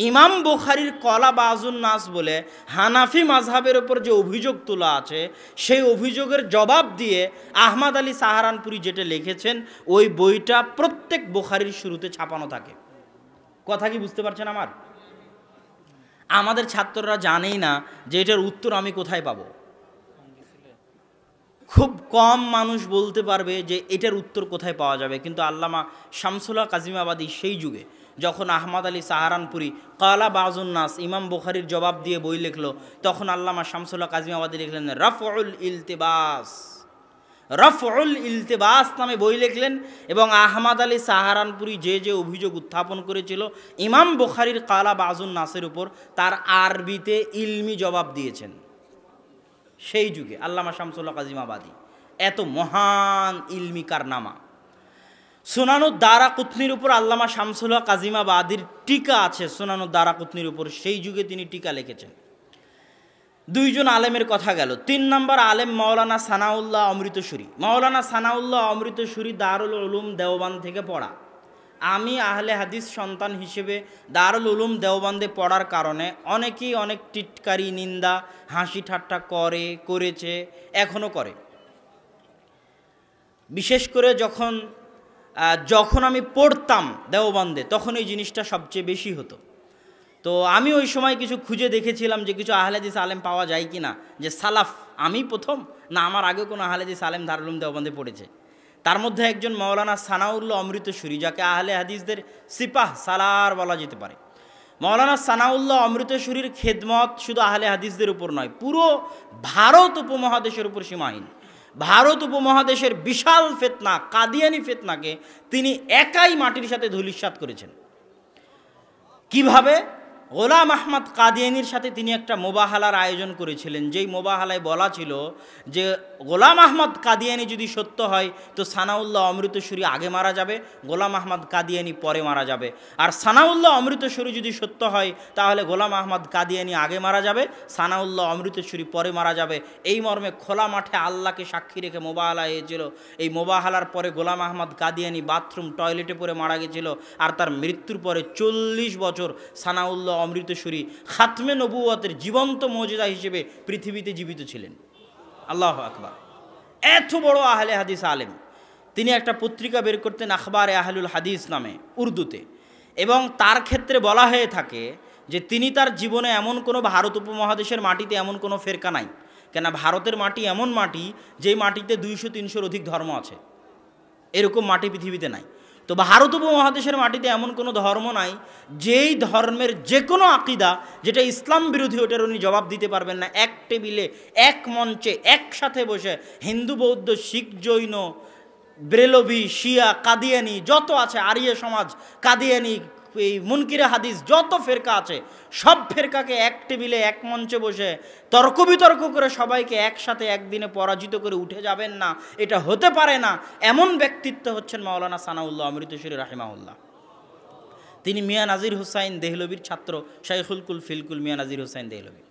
ইমাম বুখারীর ক্বালা বাযুন নাস বলে হানাফি মাযহাবের ওপর যে অভিযোগ তোলা আছে সেই অভিযোগের জবাব দিয়ে আহমদ আলী সাহারানপুরি যেটা লিখেছেন ওই বইটা প্রত্যেক বুখারীর শুরুতে ছাপানো থাকে। কথা কি বুঝতে পারছেন আমার? আমাদের ছাত্ররা জানেই না যে এটার উত্তর আমি কোথায় পাবো। খুব কম মানুষ বলতে পারবে যে এটার উত্তর কোথায় পাওয়া যাবে, কিন্তু আল্লামা শামসুল হক আজিমাবাদী সেই যুগে যখন আহমদ আলী সাহারানপুরি ক্বালা বাযুন নাস ইমাম বুখারীর জবাব দিয়ে বই লিখলো, তখন আল্লামা শামসুল হক আজিমাবাদী লিখলেন রফউল ইলতিবাস। রফউল ইলতিবাস নামে বই লিখলেন এবং আহমদ আলী সাহারানপুরি যে অভিযোগ উত্থাপন করেছিল ইমাম বুখারীর ক্বালা বাযুন নাসের উপর, তার আরবিতে ইলমি জবাব দিয়েছেন সেই যুগে আল্লামা শামসুল হক আজিমাবাদী। এত মহান ইলমি কারনামা। সুনানুদ দারাকুতনির উপর আল্লামা শামসুল হক আজিমাবাদীর টিকা আছে, সুনানুদ দারাকুতনির উপর, সেই যুগে তিনি টিকা লিখেছেন। দুইজন আলেমের কথা গেল। ৩ নম্বর আলেম মাওলানা সানাউল্লাহ অমৃতসুরি। মাওলানা সানাউল্লাহ অমৃতসুরি দারুল উলুম দেওবন্দ থেকে পড়া। আমি আহলে হাদিস সন্তান হিসেবে দারুল উলুম দেওবন্দে পড়ার কারণে অনেকেই অনেক টিটকারি, নিন্দা, হাসি ঠাট্টা করেছে, এখনও করে। বিশেষ করে যখন আমি পড়তাম দেওবন্দে তখন এই জিনিসটা সবচেয়ে বেশি হতো। তো আমি ওই সময় কিছু খুঁজে দেখেছিলাম যে কিছু আহলে হাদিস আলেম পাওয়া যায় কি না, যে সালাফ আমি প্রথম না আমার আগে কোনো আহলে হাদিস আলেম দারুল উলুম দেওবন্দে পড়েছে। তার মধ্যে একজন মাওলানা সানাউল্লাহ অমৃতসুরি, যাকে আহলে হাদিসদের সিপাহ সালার বলা যেতে পারে। মাওলানা সানাউল্লাহ অমৃতসুরির খেদমত শুধু আহলে হাদিসদের উপর নয়, পুরো ভারত উপমহাদেশের উপর সীমাহীন। ভারত উপমহাদেশের বিশাল ফিতনা কাদিয়ানি ফিতনাকে তিনি একাই মাটির সাথে ধূলিসাৎ করেছেন। কিভাবে? গোলাম আহমদ কাদিয়ানির সাথে তিনি একটা মোবাহালার আয়োজন করেছিলেন, যেই মোবাহালায় বলা ছিল যে গোলাম আহমদ কাদিয়ানি যদি সত্য হয় তো সানাউল্লাহ অমৃতসুরি আগে মারা যাবে, গোলাম আহমদ কাদিয়ানি পরে মারা যাবে। আর সানাউল্লাহ অমৃতসুরি যদি সত্য হয় তাহলে গোলাম আহমদ কাদিয়ানি আগে মারা যাবে, সানাউল্লাহ অমৃতসুরি পরে মারা যাবে। এই মর্মে খোলা মাঠে আল্লাহকে সাক্ষী রেখে মোবাহালা হয়েছিল। এই মোবাহালার পরে গোলাম আহমদ কাদিয়ানি বাথরুম টয়লেটে পড়ে মারা গেছিল। আর তার মৃত্যুর পরে 40 বছর সানাউল্লাহ অমৃতসুরি খাতমে নবুয়তের জীবন্ত মুজিজা হিসেবে পৃথিবীতে জীবিত ছিলেন। আল্লাহু আকবার। এত বড় আহলে হাদিস আলেম, তিনি একটা পত্রিকা বের করতেন আখবারে আহলুল হাদিস নামে, উর্দুতে। এবং তার ক্ষেত্রে বলা হয়ে থাকে যে তিনি তার জীবনে এমন কোনো ভারত উপমহাদেশের মাটিতে এমন কোনো ফেরকা নাই, কেন ভারতের মাটি এমন মাটি যেই মাটিতে 200-300-র অধিক ধর্ম আছে, এরকম মাটি পৃথিবীতে নাই। তো ভারত উপমহাদেশের মাটিতে এমন কোনো ধর্ম নাই যেই ধর্মের যে কোনো আকিদা যেটা ইসলাম বিরোধী, ওটার উনি জবাব দিতে পারবেন না। এক টেবিলে এক মঞ্চে একসাথে বসে হিন্দু বৌদ্ধ শিখ জৈন ব্রেলভি শিয়া কাদিয়ানি যত আছে, আরিয়া সমাজ কাদিয়ানি এই মুনকিরে হাদিস যত ফেরকা আছে সব ফেরকাকে এক টেবিলে এক মঞ্চে বসে তর্ক বিতর্ক করে সবাইকে একসাথে একদিনে পরাজিত করে উঠে যাবেন না, এটা হতে পারে না। এমন ব্যক্তিত্ব হচ্ছেন মাওলানা সানাউল্লাহ অমৃতসুরি রাহিমাহুল্লাহ। তিনি মিয়া নাজির হুসাইন দেহলভির ছাত্র, শাইখুল কুল ফিলকুল মিয়া নাজির হুসাইন দেহলভি।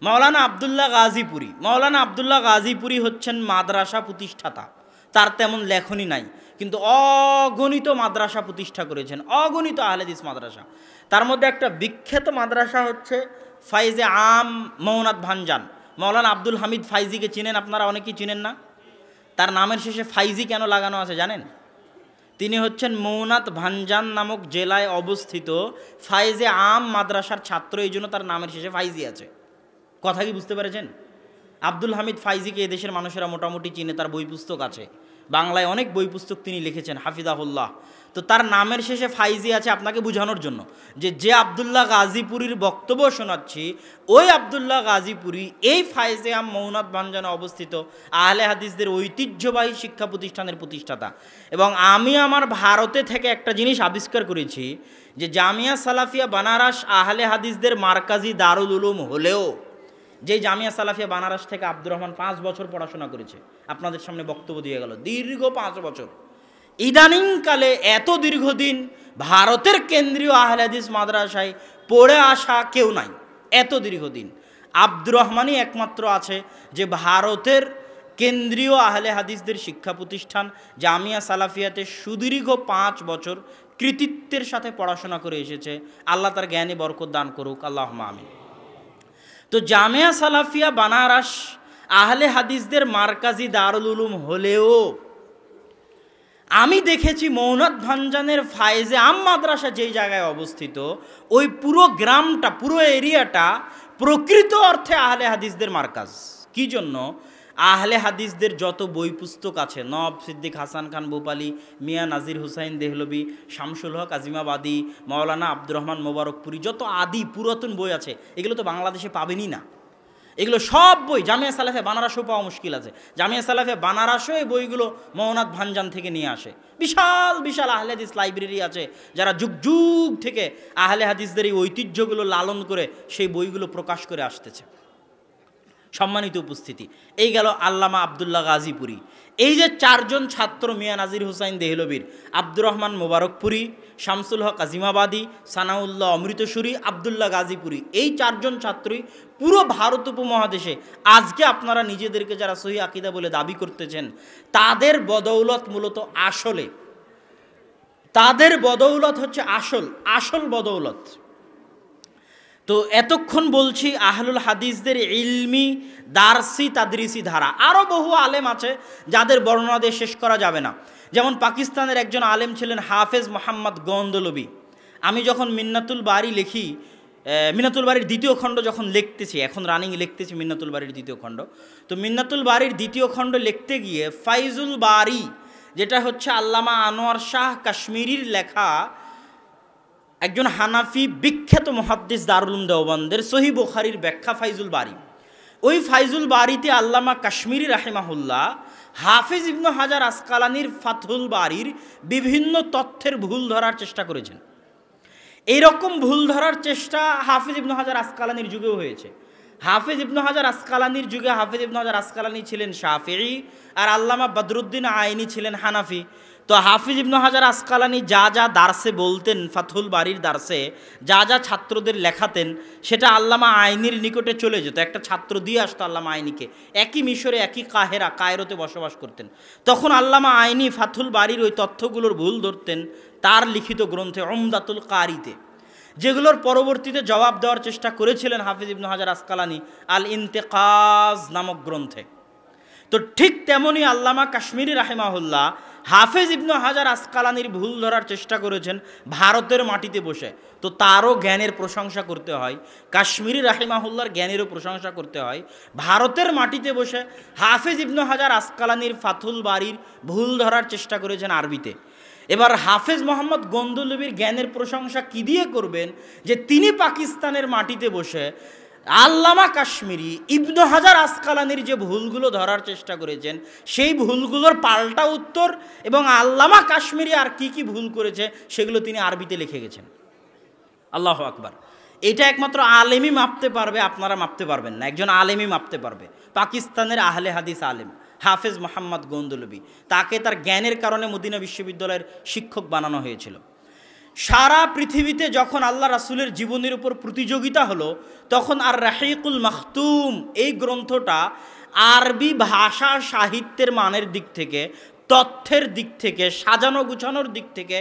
মাওলানা আবদুল্লাহ গাজীপুরি, মাওলানা আবদুল্লাহ গাজীপুরি হচ্ছেন মাদ্রাসা প্রতিষ্ঠাতা। তার তেমন লেখনী নাই, কিন্তু অগণিত মাদ্রাসা প্রতিষ্ঠা করেছেন, অগণিত আহলে হাদিস মাদ্রাসা। তার মধ্যে একটা বিখ্যাত মাদ্রাসা হচ্ছে ফাইজে আম মৌনাত ভাঞ্জান। মাওলানা আব্দুল হামিদ ফাইজিকে চিনেন আপনারা? অনেকেই চিনেন না। তার নামের শেষে ফাইজি কেন লাগানো আছে জানেন? তিনি হচ্ছেন মৌনাত ভাঞ্জান নামক জেলায় অবস্থিত ফাইজে আম মাদ্রাসার ছাত্র, এই জন্য তার নামের শেষে ফাইজি আছে। কথা কি বুঝতে পেরেছেন? আব্দুল হামিদ ফাইজিকে এদেশের মানুষেরা মোটামুটি চিনে, তার বই পুস্তক আছে, বাংলায় অনেক বই পুস্তক তিনি লিখেছেন হাফিজাহুল্লাহ। তো তার নামের শেষে ফাইজি আছে আপনাকে বোঝানোর জন্য যে আবদুল্লাহ গাজীপুরীর বক্তব্য শোনাচ্ছি, ওই আবদুল্লাহ গাজীপুরী এই ফাইজে আম মৌনাত ভাঞ্জানে অবস্থিত আহলে হাদিসদের ঐতিহ্যবাহী শিক্ষা প্রতিষ্ঠানের প্রতিষ্ঠাতা। এবং আমি আমার ভারতে থেকে একটা জিনিস আবিষ্কার করেছি যে জামিয়া সালাফিয়া বানারস আহলে হাদিসদের মারকাজি দারুল উলুম হলেও, যে জামিয়া সালাফিয়া বানারস থেকে আব্দুর রহমান 5 বছর পড়াশোনা করেছে, আপনাদের সামনে বক্তব্য দিয়ে গেল, দীর্ঘ 5 বছর। ইদানিংকালে এত দীর্ঘদিন ভারতের কেন্দ্রীয় আহলে হাদিস মাদ্রাসায় পড়ে আসা কেউ নাই, এত দীর্ঘদিন। আব্দুর রহমানই একমাত্র আছে যে ভারতের কেন্দ্রীয় আহলে হাদিসদের শিক্ষা প্রতিষ্ঠান জামিয়া সালাফিয়াতে সুদীর্ঘ 5 বছর কৃতিত্বের সাথে পড়াশোনা করে এসেছে। আল্লাহ তার জ্ঞানে বরকত দান করুক, আল্লাহুম্মা আমিন। তো জামিয়া সালাফিয়া বানারস আহলে হাদিসদের মারকাজি দারুল উলুম হলেও আমি দেখেছি মৌনাত ভাঞ্জানের ফায়েজে আম মাদ্রাসা যেই জায়গায় অবস্থিত, ওই পুরো গ্রামটা পুরো এরিয়াটা প্রকৃত অর্থে আহলে হাদিসদের মারকাজ। কি জন্য? আহলে হাদিসদের যত বই পুস্তক আছে, নওয়াব সিদ্দিক হাসান খান ভূপালী, মিয়া নাজির হুসাইন দেহলভি, শামসুল হক আজিমাবাদী, মাওলানা আব্দুর রহমান মোবারকপুরি, যত আদি পুরাতন বই আছে এগুলো তো বাংলাদেশে পাবেনই না। এগুলো সব বই জামিয়া সালাফিয়া বানারসও পাওয়া মুশকিল আছে। জামিয়া সালাফিয়া বানারসও এই বইগুলো মৌনাত ভাঞ্জান থেকে নিয়ে আসে। বিশাল বিশাল আহলে হাদিস লাইব্রেরি আছে, যারা যুগ যুগ থেকে আহলে হাদিসদের এই ঐতিহ্যগুলো লালন করে সেই বইগুলো প্রকাশ করে আসতেছে। সম্মানিত উপস্থিতি, এই গেল আল্লামা আবদুল্লাহ গাজীপুরি। এই যে 4 জন ছাত্র মিয়া নাজির হুসাইন দেহলভির, আব্দুর রহমান মোবারকপুরি, শামসুল হক আজিমাবাদী, সানাউল্লাহ অমৃতসুরি, আবদুল্লাহ গাজীপুরি, এই 4 জন ছাত্রই পুরো ভারত উপমহাদেশে আজকে আপনারা নিজেদেরকে যারা সহি আকিদা বলে দাবি করতেছেন, তাদের বদৌলত মূলত আসলে, তাদের বদৌলত হচ্ছে আসল বদৌলত। তো এতক্ষণ বলছি আহলুল হাদিসদের ইলমি দারসি তাদরিসি ধারা। আরও বহু আলেম আছে যাদের বর্ণনা দিয়ে শেষ করা যাবে না। যেমন পাকিস্তানের একজন আলেম ছিলেন হাফেজ মোহাম্মদ গন্দলবি। আমি যখন মিন্নাতুল বারি লিখি মিন্নাতুল বাড়ির দ্বিতীয় খণ্ড যখন লিখতেছি, এখন রানিং লিখতেছি মিন্নাতুল বাড়ির দ্বিতীয় খণ্ড। তো মিন্নাতুল বাড়ির দ্বিতীয় খণ্ড লিখতে গিয়ে ফাইজুল বারি, যেটা হচ্ছে আল্লামা আনোয়ার শাহ কাশ্মীরির লেখা, একজন হানাফি বিখ্যাত মুহাদ্দিস দারুল উলুম দেওবন্দের সহিহ বুখারীর ব্যাখ্যা ফাইজুল বারি। ওই ফাইজুল বারিতে আল্লামা কাশ্মীরি রাহিমাহুল্লাহ হাফিজ ইবনে হাজার আসকালানির ফাথুল বারির বিভিন্ন তথ্যের ভুল ধরার চেষ্টা করেছেন। এইরকম ভুল ধরার চেষ্টা হাফিজ ইবনে হাজার আসকালানির যুগেও হয়েছে। হাফিজ ইবনে হাজার আসকালানির যুগে হাফিজ ইবনে হাজার আসকালানি ছিলেন শাফিঈ, আর আল্লামা বদরুদ্দিন আইনি ছিলেন হানাফি। তো হাফিজ ইবনে হাজার আসকালানি যা যা দার্সে বলতেন, ফাথুল বারির দার্সে যা যা ছাত্রদের লেখাতেন, সেটা আল্লামা আইনির নিকটে চলে যেত। একটা ছাত্র দিয়ে আসতো আল্লামা আইনিকে, একই মিশরে একই কায়রোতে বসবাস করতেন। তখন আল্লামা আইনি ফাথুল বারির ওই তথ্যগুলোর ভুল ধরতেন তার লিখিত গ্রন্থে উমদাতুল কারিতে, যেগুলোর পরবর্তীতে জবাব দেওয়ার চেষ্টা করেছিলেন হাফিজ ইবনে হাজার আসকালানি আল ইন্তেকাজ নামক গ্রন্থে। তো ঠিক তেমনই আল্লামা কাশ্মীরি রাহিমাহুল্লাহ হাফিজ ইবনে হাজার আসকালানির ভুল ধরার চেষ্টা করেছেন ভারতের মাটিতে বসে। তো তারও জ্ঞানের প্রশংসা করতে হয়, কাশ্মীরি রাহিমাহুল্লাহর জ্ঞানেরও প্রশংসা করতে হয়। ভারতের মাটিতে বসে হাফিজ ইবনে হাজার আসকালানির ফাথুল বারির ভুল ধরার চেষ্টা করেছেন আরবিতে। এবার হাফেজ মোহাম্মদ গন্দুলবির জ্ঞানের প্রশংসা কি দিয়ে করবেন, যে তিনি পাকিস্তানের মাটিতে বসে আল্লামা কাশ্মীরি ইবনে হাজার আসকালানির যে ভুলগুলো ধরার চেষ্টা করেছেন, সেই ভুলগুলোর পাল্টা উত্তর এবং আল্লামা কাশ্মীরি আর কি কি ভুল করেছে সেগুলো তিনি আরবিতে লিখে গেছেন। আল্লাহু আকবার। এটা একমাত্র আলেমই মাপতে পারবে, আপনারা মাপতে পারবেন না। একজন আলেমই মাপতে পারবে, পাকিস্তানের আহলে হাদিস আলেম হাফেজ মোহাম্মদ গন্দুলবি। তাকে তার জ্ঞানের কারণে মদিনা বিশ্ববিদ্যালয়ের শিক্ষক বানানো হয়েছিল। সারা পৃথিবীতে যখন আল্লাহ রাসূলের জীবনের উপর প্রতিযোগিতা হলো, তখন আর রাহিকুল মাখতুম এই গ্রন্থটা আরবি ভাষা সাহিত্যের মানের দিক থেকে, তথ্যের দিক থেকে, সাজানো গুছানোর দিক থেকে,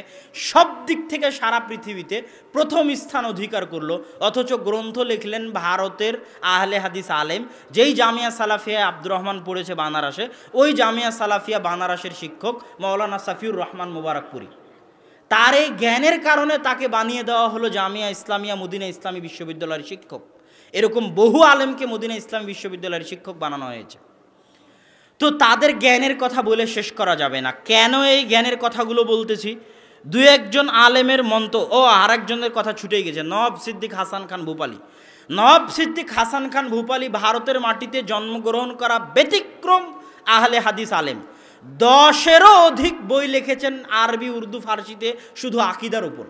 সব দিক থেকে সারা পৃথিবীতে প্রথম স্থান অধিকার করলো। অথচ গ্রন্থ লিখলেন ভারতের আহলে হাদিস আলেম, যেই জামিয়া সালাফিয়া আব্দুর রহমান পড়েছে বানারসে, ওই জামিয়া সালাফিয়া বানারসের শিক্ষক মাওলানা সাফিউর রহমান মুবারকপুরি। তার এই জ্ঞানের কারণে তাকে বানিয়ে দেওয়া হলো জামিয়া ইসলামিয়া মদিনা ইসলামী বিশ্ববিদ্যালয়ের শিক্ষক। এরকম বহু আলেমকে মদিনা ইসলামী বিশ্ববিদ্যালয়ের শিক্ষক বানানো হয়েছে। তো তাদের জ্ঞানের কথা বলে শেষ করা যাবে না। কেন এই জ্ঞানের কথাগুলো বলতেছি, দু একজন আলেমের আর একজনের কথা ছুটেই গেছে, নওয়াব সিদ্দিক হাসান খান ভূপালী। নওয়াব সিদ্দিক হাসান খান ভূপালী ভারতের মাটিতে জন্মগ্রহণ করা ব্যতিক্রম আহলে হাদিস আলেম। 10-এরও অধিক বই লিখেছেন আরবি, উর্দু, ফার্সিতে, শুধু আকীদার উপর।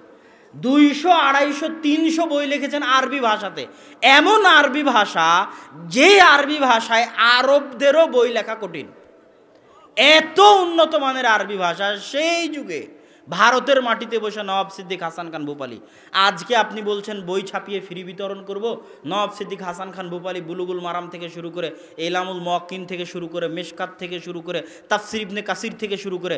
200, 250, 300 বই লিখেছেন আরবি ভাষাতে। এমন আরবি ভাষা, যে আরবি ভাষায় আরবদেরও বই লেখা কঠিন। এত উন্নত মানের আরবি ভাষা সেই যুগে ভারতের মাটিতে বসে নওয়াব সিদ্দিক হাসান খান ভূপালী। আজকে আপনি বলছেন বই ছাপিয়ে ফ্রি বিতরণ করব। নওয়াব সিদ্দিক হাসান খান ভূপালী বুলুগুল মারাম থেকে শুরু করে, এলামুল মুওয়াক্কিন থেকে শুরু করে, মিশকাত থেকে শুরু করে, তাফসির ইবনে কাসির থেকে শুরু করে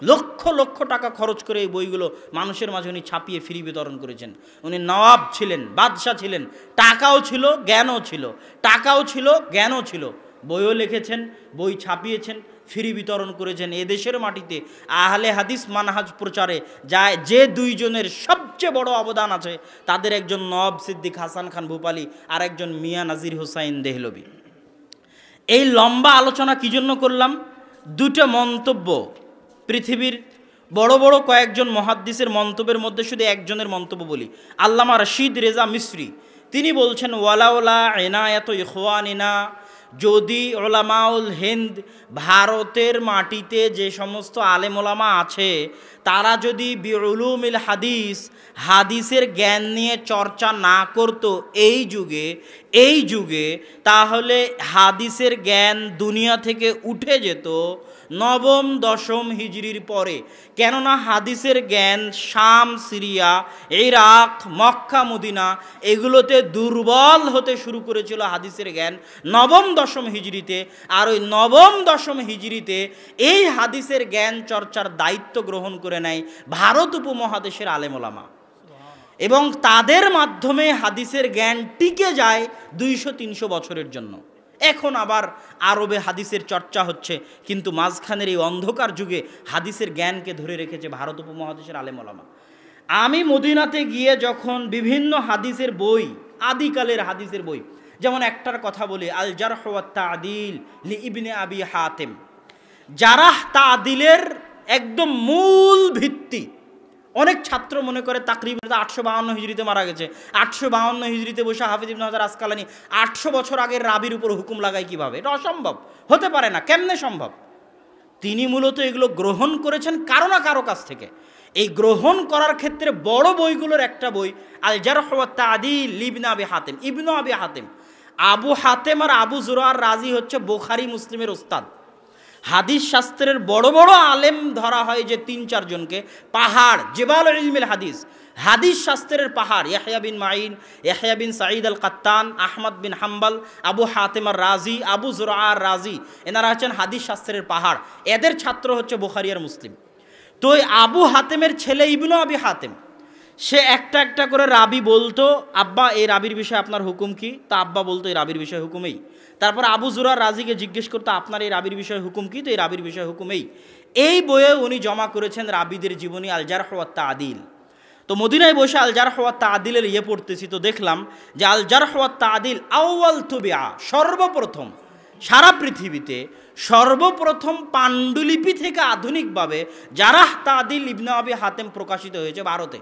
লক্ষ লক্ষ টাকা খরচ করে এই বইগুলো মানুষের মাঝে উনি ছাপিয়ে ফ্রি বিতরণ করেছেন। উনি নওয়াব ছিলেন, বাদশাহ ছিলেন, টাকাও ছিল, জ্ঞানও ছিল। টাকাও ছিল, জ্ঞানও ছিল। বইও লিখেছেন, বই ছাপিয়েছেন, ফ্রি বিতরণ করেছেন। এদেশের মাটিতে আহলে হাদিস মানহাজ প্রচারে যে দুইজনের সবচেয়ে বড় অবদান আছে, তাদের একজন নওয়াব সিদ্দিক হাসান খান ভূপালী, আর একজন মিয়া নাজির হোসাইন দেহলভী। এই লম্বা আলোচনা কি জন্য করলাম? দুটো মন্তব্য, পৃথিবীর বড় বড় কয়েকজন মুহাদ্দিসের মন্তব্যের মধ্যে শুধু একজনের মন্তব্য বলি। আল্লামা রশিদ রেজা মিসরি, তিনি বলছেন, ওয়ালাউলা ইনায়াত ইখওয়ানিনা, যদি ওলামাউল হিন্দ, ভারতের মাটিতে যে সমস্ত আলেম ওলামা আছে, তারা যদি বিউলুমিল হাদিস, হাদিসের জ্ঞান নিয়ে চর্চা না করত এই যুগে, তাহলে হাদিসের জ্ঞান দুনিয়া থেকে উঠে যেত 9ম 10ম হিজরির পরে। কেননা হাদিসের জ্ঞান শাম, সিরিয়া, ইরাক, মক্কা, মদিনা এগুলোতে দুর্বল হতে শুরু করেছিল হাদিসের জ্ঞান 9ম 10ম হিজরিতে। আর ওই 9ম 10ম হিজরিতে এই হাদিসের জ্ঞান চর্চার দায়িত্ব গ্রহণ করে নেয় ভারত উপমহাদেশের আলেম ওলামা, এবং তাদের মাধ্যমে হাদিসের জ্ঞান টিকে যায় 200-300 বছরের জন্য। এখন আবার আরবে হাদিসের চর্চা হচ্ছে, কিন্তু মাঝখানের এই অন্ধকার যুগে হাদিসের জ্ঞানকে ধরে রেখেছে ভারত উপমহাদেশের আলেম ওলামা। আমি মদিনাতে গিয়ে যখন বিভিন্ন হাদিসের বই, আদিকালের হাদিসের বই, যেমন একটার কথা বলি, আল জারহ ওয়াত তা'দিল লি ইবনে আবি হাতেম, জারাহ তা'দিলের একদম মূল ভিত্তি। অনেক ছাত্র মনে করে তাকরিবান 852 হিজরিতে মারা গেছে, 852 হিজরিতে বসে হাফিজ ইবনে হাজার আসকালানি 800 বছর আগের রাবির উপর হুকুম লাগায় কিভাবে? এটা অসম্ভব, হতে পারে না। কেমনে সম্ভব? তিনি মূলত এগুলো গ্রহণ করেছেন কারো না কারো কাছ থেকে। এই গ্রহণ করার ক্ষেত্রে বড় বইগুলোর একটা বই আল জারহ ওয়াত তা'দিল লিবনে আবি হাতেম, ইবনে আবি হাতেম। আবু হাতেম আর আবু যুরআর রাজি হচ্ছে বুখারী মুসলিমের ওস্তাদ। হাদিস শাস্ত্রের বড় বড় আলেম ধরা হয় যে 3-4 জনকে, পাহাড়, জেবাল ইলমিল হাদিস, হাদিস শাস্ত্রের পাহাড়, ইয়াহইয়া বিন মাইন, ইয়াহইয়া বিন সাঈদ আল কাত্তান, আহমদ বিন হাম্বল, আবু হাতেম আর রাজি, আবু যুরআর রাজি, এনারা হচ্ছেন হাদিস শাস্ত্রের পাহাড়। এদের ছাত্র হচ্ছে বুখারী আর মুসলিম। তো এই আবু হাতেমের ছেলে ইবনে আবি হাতেম, সে একটা একটা করে রাবি বলতো, আব্বা এই রাবির বিষয়ে আপনার হুকুম কি? তা আব্বা বলতো এই রাবির বিষয়ে হুকুমেই। তারপর আবু যুরআর রাজিকে জিজ্ঞেস করতো আপনার এই রাবির বিষয়ে হুকুম কি? তো এই রাবির বিষয়ে হুকুমেই। এই বইয়ে উনি জমা করেছেন রাবিদের জীবনী আল জারহ ওয়াত তা'দিল। তো মদিনায় বসে আল জারহ ওয়াত তা'দিলের পড়তেছি, তো দেখলাম যে আল জারহ ওয়াত তা'দিল আউয়াল তুবিআ, সর্বপ্রথম সারা পৃথিবীতে সর্বপ্রথম পাণ্ডুলিপি থেকে আধুনিকভাবে জারাহ তা'দিল ইবনে আবি হাতেম প্রকাশিত হয়েছে ভারতে,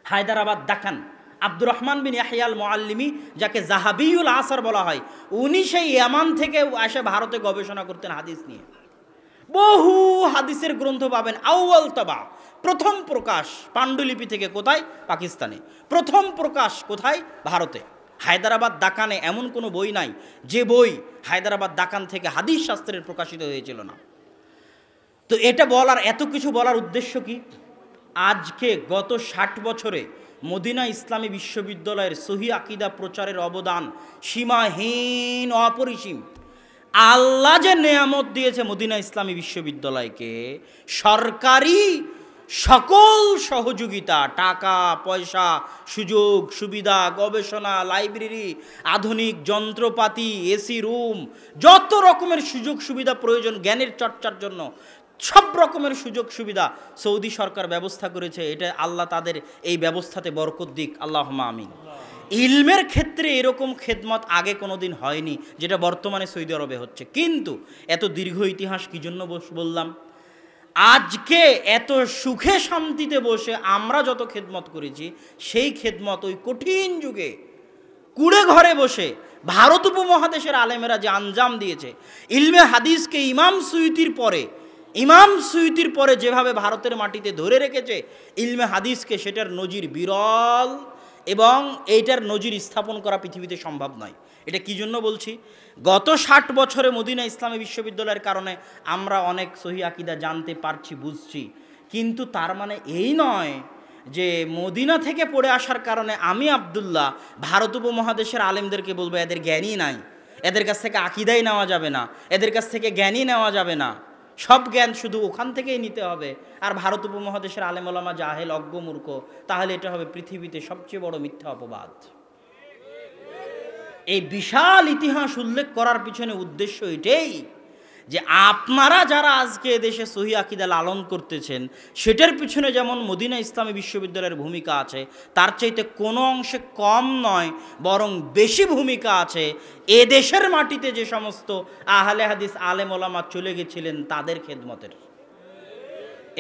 হায়দ্রাবাদ, দাখান। আব্দুর রহমান বিন ইয়াহইয়া আল মুআল্লিমি, যাকে জাহাবিউল আসর বলা হয়, উনি সেই ইয়ামান থেকে এসে ভারতে গবেষণা করতেন হাদিস নিয়ে। বহু হাদিসের গ্রন্থ পাবেন। আউয়াল তাবা, প্রথম প্রকাশ পাণ্ডুলিপি থেকে কোথায়? পাকিস্তানে। প্রথম প্রকাশ কোথায়? ভারতে, হায়দ্রাবাদ, দাকানে। এমন কোনো বই নাই যে বই হায়দ্রাবাদ, দাকান থেকে হাদিস শাস্ত্রের প্রকাশিত হয়েছিল না। তো এটা বলার, এত কিছু বলার উদ্দেশ্য কি? আজকে গত 60 বছরে মদিনা ইসলামী বিশ্ববিদ্যালয়ের সহিহ আকীদা প্রচারের অবদান সীমাহীন, অপরিসীম। আল্লাহ যে নেয়ামত দিয়েছে মদিনা ইসলামী বিশ্ববিদ্যালয়কে, সরকারি সকল সহযোগিতা, টাকা পয়সা, সুযোগ সুবিধা, গবেষণা, লাইব্রেরি, আধুনিক যন্ত্রপাতি, এসি রুম, যত রকমের সুযোগ সুবিধা প্রয়োজন জ্ঞানের চর্চার জন্য, সব রকমের সুযোগ সুবিধা সৌদি সরকার ব্যবস্থা করেছে। এটা আল্লাহ তাদের এই ব্যবস্থাতে বরকত দিক, আল্লাহুম্মা আমিন। ইলমের ক্ষেত্রে এরকম খেদমত আগে কোনোদিন হয়নি যেটা বর্তমানে সৌদি আরবে হচ্ছে। কিন্তু এত দীর্ঘ ইতিহাস কি জন্য বললাম? আজকে এত সুখে শান্তিতে বসে আমরা যত খেদমত করেছি, সেই খেদমত ওই কঠিন যুগে কুড়ে ঘরে বসে ভারত উপমহাদেশের আলেমেরা যে আঞ্জাম দিয়েছে, ইলমে হাদিসকে ইমাম সুয়ুতির পরে যেভাবে ভারতের মাটিতে ধরে রেখেছে ইলমে হাদিসকে, সেটার নজির বিরল, এবং এইটার নজির স্থাপন করা পৃথিবীতে সম্ভব নয়। এটা কি জন্য বলছি? গত 60 বছরে মদিনা ইসলামী বিশ্ববিদ্যালয়ের কারণে আমরা অনেক সহিহ আকীদা জানতে পারছি, বুঝছি। কিন্তু তার মানে এই নয় যে মদিনা থেকে পড়ে আসার কারণে আমি আব্দুল্লাহ ভারত উপমহাদেশের আলেমদেরকে বলবো এদের জ্ঞানই নাই, এদের কাছ থেকে আকীদাই নেওয়া যাবে না, এদের কাছ থেকে জ্ঞানই নেওয়া যাবে না, সব জ্ঞান শুধু ওখান থেকেই নিতে হবে। আর ভারত উপমহাদেশের আলেম ওলামা জাহেল, অজ্ঞ, মূর্খ, তাহলে এটা হবে পৃথিবীতে সবচেয়ে বড় মিথ্যা অপবাদ। এই বিশাল ইতিহাস উল্লেখ করার পিছনে উদ্দেশ্য এটাই যে আপনারা যারা আজকে দেশে সহিহ আকীদা লালন করতেছেন, সেটার পিছনে যেমন মদিনা ইসলামী বিশ্ববিদ্যালয়ের ভূমিকা আছে, তার চাইতে কোনো অংশে কম নয়, বরং বেশি ভূমিকা আছে এ দেশের মাটিতে যে সমস্ত আহলে হাদিস আলেম ওলামা চলে গেছিলেন তাদের খেদমতের।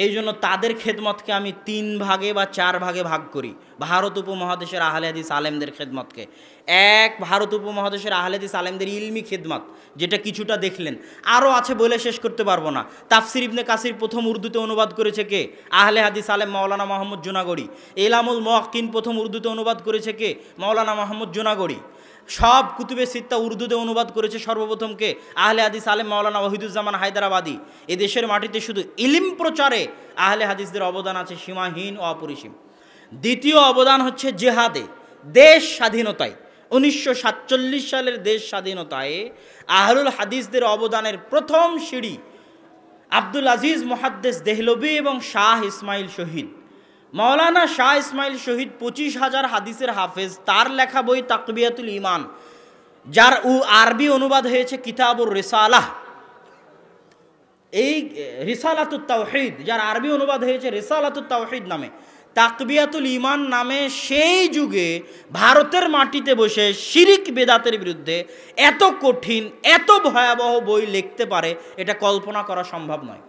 এই জন্য তাদের খেদমতকে আমি 3 ভাগে বা 4 ভাগে ভাগ করি। ভারত উপমহাদেশের আহলে হাদিস আলেমদের খেদমতকে, এক, ভারত উপমহাদেশের আহলে হাদিস আলেমদের ইলমি খেদমত, যেটা কিছুটা দেখলেন, আরও আছে বলে শেষ করতে পারবো না। তাফসির ইবনে কাসির প্রথম উর্দুতে অনুবাদ করেছে কে? আহলে হাদিস আলেম মাওলানা মোহাম্মদ জুনাগড়ি। ইলামুল মুওয়াক্কিন প্রথম উর্দুতে অনুবাদ করেছে কে? মাওলানা মোহাম্মদ জুনাগড়ি। সব কুতুবে সিত্তা উর্দুতে অনুবাদ করেছে সর্বপ্রথম কে? আহলে হাদিস আলেম মাওলানা ওয়াহিদুজ্জামান হায়দ্রাবাদি। এদেশের মাটিতে শুধু ইলম প্রচারে আহলে হাদিসদের অবদান আছে সীমাহীন ও অপরিসীম। দ্বিতীয় অবদান হচ্ছে জেহাদে, দেশ স্বাধীনতায়। 1947 সালের দেশ স্বাধীনতায় আহলুল হাদিসদের অবদানের প্রথম সিঁড়ি আব্দুল আজিজ মুহাদ্দিস দেহলভী এবং শাহ ইসমাইল শহীদ। মাওলানা শাহ ইসমাইল শহীদ 25,000 হাদিসের হাফেজ, তার লেখা বই তাকবিয়াতুল ঈমান, যার আরবি অনুবাদ হয়েছে কিতাবুর রিসালাহ, এই রিসালাতুত তাওহীদ, যার আরবি অনুবাদ হয়েছে রিসালাতুত তাওহীদ নামে। তাকবিয়াতুল ঈমান নামে সেই যুগে ভারতের মাটিতে বসে শিরিক বেদাতের বিরুদ্ধে এত কঠিন এত ভয়াবহ বই লিখতে পারে, এটা কল্পনা করা সম্ভব নয়।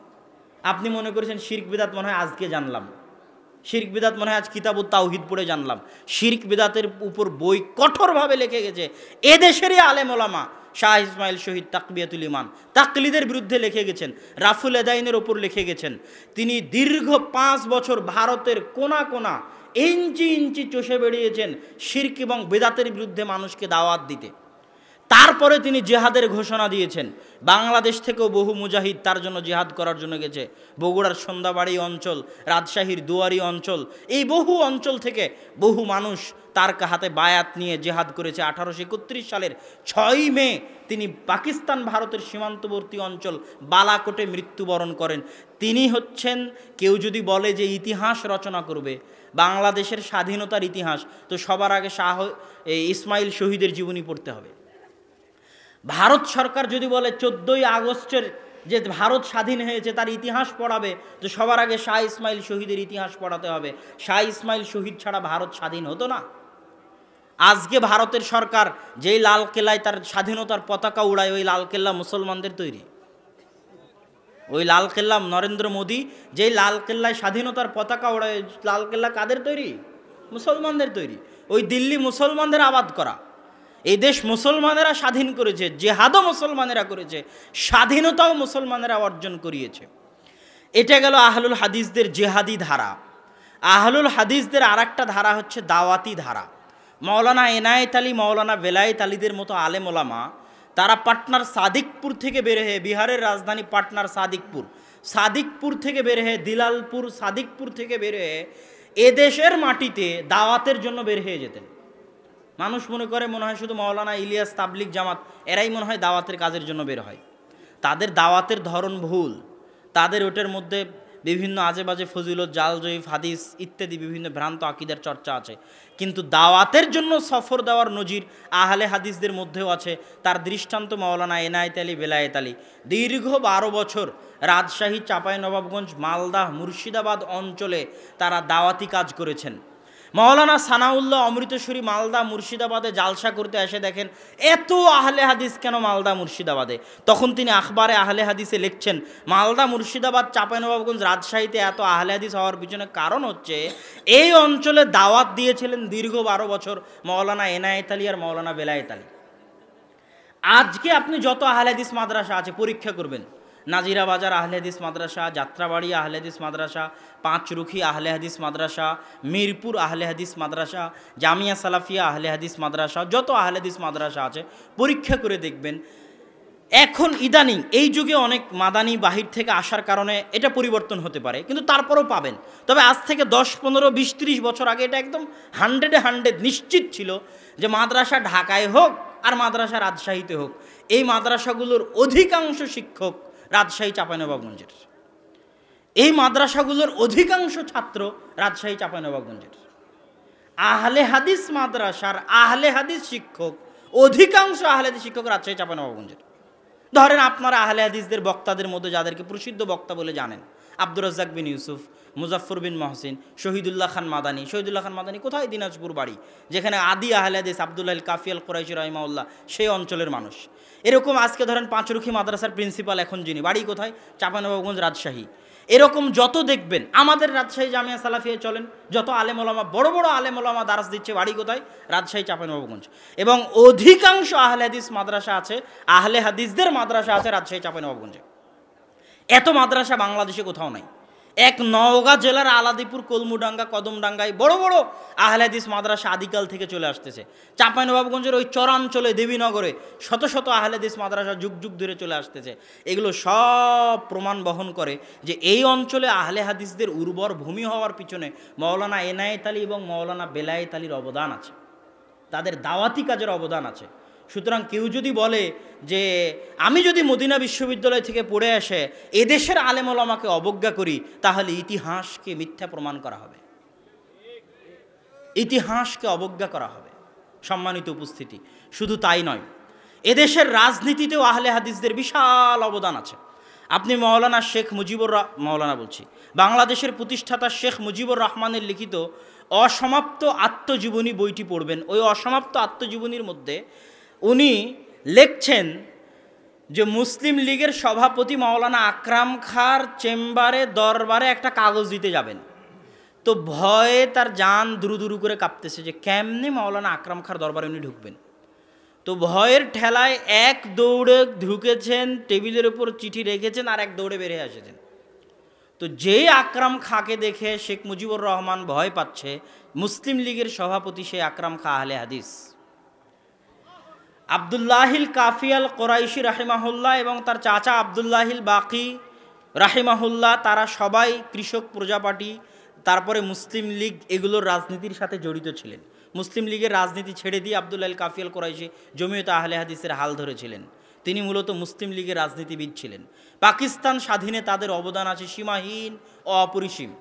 আপনি মনে করেছেন শিরক বিদাত মনে হয় আজকে জানলাম, শিরক বিদাত মনে হয় আজ কিতাবুত তাওহীদ পড়ে জানলাম। শিরক বিদাতের উপর বই কঠোরভাবে লিখে গেছে এদেশেরই আলেম ওলামা। শাহ ইসমাইল শহীদ তাকবিয়াতুল ঈমান তাকলিদের বিরুদ্ধে লিখে গেছেন, রাফুল এদাইনের ওপর লিখে গেছেন। তিনি দীর্ঘ 5 বছর ভারতের কোনা কোনা ইঞ্চি ইঞ্চি চষে বেরিয়েছেন শিরক এবং বেদাতের বিরুদ্ধে মানুষকে দাওয়াত দিতে। তারপরে তিনি জিহাদের ঘোষণা দিয়েছেন। বাংলাদেশ থেকেও বহু মুজাহিদ তার জন্য জিহাদ করার জন্য গেছে। বগুড়ার সন্ধ্যাবাড়ি অঞ্চল, রাজশাহীর দুয়ারি অঞ্চল, এই বহু অঞ্চল থেকে বহু মানুষ তার হাতে বায়াত নিয়ে জিহাদ করেছে। 1831 সালের 6 মে তিনি পাকিস্তান ভারতের সীমান্তবর্তী অঞ্চল বালাকোটে মৃত্যুবরণ করেন। তিনি হচ্ছেন, কেউ যদি বলে যে ইতিহাস রচনা করবে বাংলাদেশের স্বাধীনতার ইতিহাস, তো সবার আগে শাহ ইসমাইল শহীদের জীবনী পড়তে হবে। ভারত সরকার যদি বলে 14ই আগস্টের যে ভারত স্বাধীন হয়েছে তার ইতিহাস পড়াবে, তো সবার আগে শাহ ইসমাইল শহীদের ইতিহাস পড়াতে হবে। শাহ ইসমাইল শহীদ ছাড়া ভারত স্বাধীন হতো না। আজকে ভারতের সরকার যেই লাল কেল্লায় তার স্বাধীনতার পতাকা উড়ায়, ওই লাল কেল্লা মুসলমানদের তৈরি। ওই লাল কেল্লা, নরেন্দ্র মোদী যেই লাল কেল্লায় স্বাধীনতার পতাকা উড়ায়, লাল কেল্লা কাদের তৈরি? মুসলমানদের তৈরি। ওই দিল্লি মুসলমানদের আবাদ করা। এই দেশ মুসলমানেরা স্বাধীন করেছে, জেহাদও মুসলমানেরা করেছে, স্বাধীনতাও মুসলমানেরা অর্জন করিয়েছে। এটা গেল আহলুল হাদিসদের জেহাদি ধারা। আহলুল হাদিসদের আর একটা ধারা হচ্ছে দাওয়াতি ধারা। মৌলানা এনায়েত আলী, মৌলানা বেলায়েত আলীদের মতো আলেম ওলামা, তারা পাটনার সাদিকপুর থেকে বের হয়ে, বিহারের রাজধানী পাটনার সাদিকপুর থেকে বের হয়ে, দিলালপুর সাদিকপুর থেকে বের হয়ে এদেশের মাটিতে দাওয়াতের জন্য বের হয়ে যেতেন। মানুষ মনে হয় শুধু মৌলানা ইলিয়াস, তাবলিগ জামাত এরাই মনে হয় দাওয়াতের কাজের জন্য বের হয়। তাদের দাওয়াতের ধরন ভুল। তাদের ওটার মধ্যে বিভিন্ন আজে বাজে ফজিলত, জাল জয়ীফ হাদিস ইত্যাদি বিভিন্ন ভ্রান্ত আকিদার চর্চা আছে। কিন্তু দাওয়াতের জন্য সফর দেওয়ার নজির আহলে হাদিসদের মধ্যেও আছে। তার দৃষ্টান্ত মৌলানা এনায়েত আলী, বেলায়েত আলী দীর্ঘ 12 বছর রাজশাহী, চাঁপাইনবাবগঞ্জ, মালদা, মুর্শিদাবাদ অঞ্চলে তারা দাওয়াতি কাজ করেছেন। মৌলানা সানাউল্লাহ অমৃতসরী মালদা মুর্শিদাবাদে জালসা করতে এসে দেখেন এত আহলে হাদিস কেন মালদা মুর্শিদাবাদে। তখন তিনি আখবারে আহলে হাদিসে লিখছেন, মালদা মুর্শিদাবাদ, চাঁপাইনবাবগঞ্জ, রাজশাহীতে এত আহলে হাদিস হওয়ার পিছনে কারণ হচ্ছে এই অঞ্চলে দাওয়াত দিয়েছিলেন দীর্ঘ 12 বছর মৌলানা এনায়েত আলী আর মৌলানা বেলায়েত আলী। আজকে আপনি যত আহলে হাদিস মাদ্রাসা আছে পরীক্ষা করবেন, নাজিরা বাজার আহলে হাদিস মাদ্রাসা, যাত্রাবাড়ি আহলে হাদিস মাদ্রাসা, পাঁচরুখি আহলে হাদিস মাদ্রাসা, মিরপুর আহলে হাদিস মাদ্রাসা, জামিয়া সালাফিয়া আহলে হাদিস মাদ্রাসা, যত আহলে হাদিস মাদ্রাসা আছে পরীক্ষা করে দেখবেন। এখন ইদানিং এই যুগে অনেক মাদানি বাহির থেকে আসার কারণে এটা পরিবর্তন হতে পারে, কিন্তু তারপরেও পাবেন। তবে আজ থেকে 10, 15, 20, 30 বছর আগে এটা একদম 100% নিশ্চিত ছিল যে মাদ্রাসা ঢাকায় হোক আর মাদ্রাসা রাজশাহীতে হোক, এই মাদ্রাসাগুলোর অধিকাংশ শিক্ষক রাজশাহী, চাঁপাইনবাবগঞ্জের। এই মাদ্রাসাগুলোর অধিকাংশ ছাত্র রাজশাহী, চাঁপাইনবাবগঞ্জের। আহলে হাদিস মাদ্রাসার আহলে হাদিস শিক্ষক, অধিকাংশ আহলে হাদিস শিক্ষক রাজশাহী, চাঁপাইনবাবগঞ্জের। ধরেন আপনারা আহলে হাদিসদের বক্তাদের মধ্যে যাদেরকে প্রসিদ্ধ বক্তা বলে জানেন, আব্দুর রাজ্জাক বিন ইউসুফ, মুজাফফর বিন মহসিন, শহীদুল্লাহ খান মাদানী। শহীদুল্লাহ খান মাদানী কোথায়? দিনাজপুর বাড়ি, যেখানে আদি আহলে হাদিস আব্দুল্লাহ কাফি আল কুরাইশি রাহিমাহুল্লাহ সেই অঞ্চলের মানুষ। এরকম আজকে ধরেন পাঁচরুখি মাদ্রাসার প্রিন্সিপাল এখন যিনি, বাড়ি কোথায়? চাঁপাইনবাবগঞ্জ, রাজশাহী। এরকম যত দেখবেন আমাদের রাজশাহী জামিয়া সালাফিয়া চলেন, যত আলেম ওলামা, বড় বড় আলেম ওলামা দারাস দিচ্ছে, বাড়ি কোথায়? রাজশাহী, চাঁপাইনবাবগঞ্জ। এবং অধিকাংশ আহলে হাদিস মাদ্রাসা আছে, আহলে হাদিসদের মাদ্রাসা আছে রাজশাহী, চাঁপাইনবাবগঞ্জে। এত মাদ্রাসা বাংলাদেশে কোথাও নাই। এক নওগাঁ জেলার আলাদিপুর, কলমুডাঙ্গা, কদমডাঙ্গায় বড় বড় আহলে হাদিস মাদ্রাসা আদিকাল থেকে চলে আসতেছে। চাঁপাইনবাবগঞ্জের ওই চরাঞ্চলে, দেবীনগরে শত শত আহলে হাদিস মাদ্রাসা যুগ যুগ ধরে চলে আসতেছে। এগুলো সব প্রমাণ বহন করে যে এই অঞ্চলে আহলে হাদিসদের উর্বর ভূমি হওয়ার পিছনে মৌলানা এনায়েত আলী এবং মৌলানা বেলায়েত আলীর অবদান আছে, তাদের দাওয়াতি কাজের অবদান আছে। সুতরাং কেউ যদি বলে যে আমি যদি মদিনা বিশ্ববিদ্যালয় থেকে পড়ে আসে এদেশের আলেম ওলামাকে অবজ্ঞা করি, তাহলে ইতিহাসকে মিথ্যা প্রমাণ করা হবে, ইতিহাসকে অবজ্ঞা করা হবে। সম্মানিত উপস্থিতি, শুধু তাই নয়, এদেশের রাজনীতিতেও আহলে হাদিসদের বিশাল অবদান আছে। আপনি মৌলানা বলছি, বাংলাদেশের প্রতিষ্ঠাতা শেখ মুজিবুর রহমানের লিখিত অসমাপ্ত আত্মজীবনী বইটি পড়বেন। ওই অসমাপ্ত আত্মজীবনীর মধ্যে উনি লিখছেন যে মুসলিম লীগের সভাপতি মাওলানা আকরাম খাঁর দরবারে একটা কাগজ দিতে যাবেন, তো ভয়ে তার জান দুরু করে কাঁপতেছে যে কেমনে মাওলানা আকরাম খাঁর দরবারে উনি ঢুকবেন। তো ভয়ের ঠেলায় এক দৌড়ে ঢুকেছেন, টেবিলের উপর চিঠি রেখেছেন, আর এক দৌড়ে বেরিয়ে এসেছেন। তো যেই আকরাম খাঁকে দেখে শেখ মুজিবুর রহমান ভয় পাচ্ছে, মুসলিম লীগের সভাপতি সেই আকরাম খাঁ আহলে হাদিস আবদুল্লাহিল কাফিয়াল কোরাইশি রাহিমাহুল্লাহ এবং তার চাচা আবদুল্লাহিল বাকি রাহিমাহুল্লাহ, তারা সবাই কৃষক প্রজা পার্টি, তারপরে মুসলিম লীগ, এগুলোর রাজনীতির সাথে জড়িত ছিলেন। মুসলিম লীগের রাজনীতি ছেড়ে দিয়ে আবদুল্লাহিল কাফিয়াল কোরাইশি জমিয়তে আহলে হাদিসের হাল ধরেছিলেন। তিনি মূলত মুসলিম লীগের রাজনীতিবিদ ছিলেন। পাকিস্তান স্বাধীনে তাদের অবদান আছে সীমাহীন ও অপরিসীম।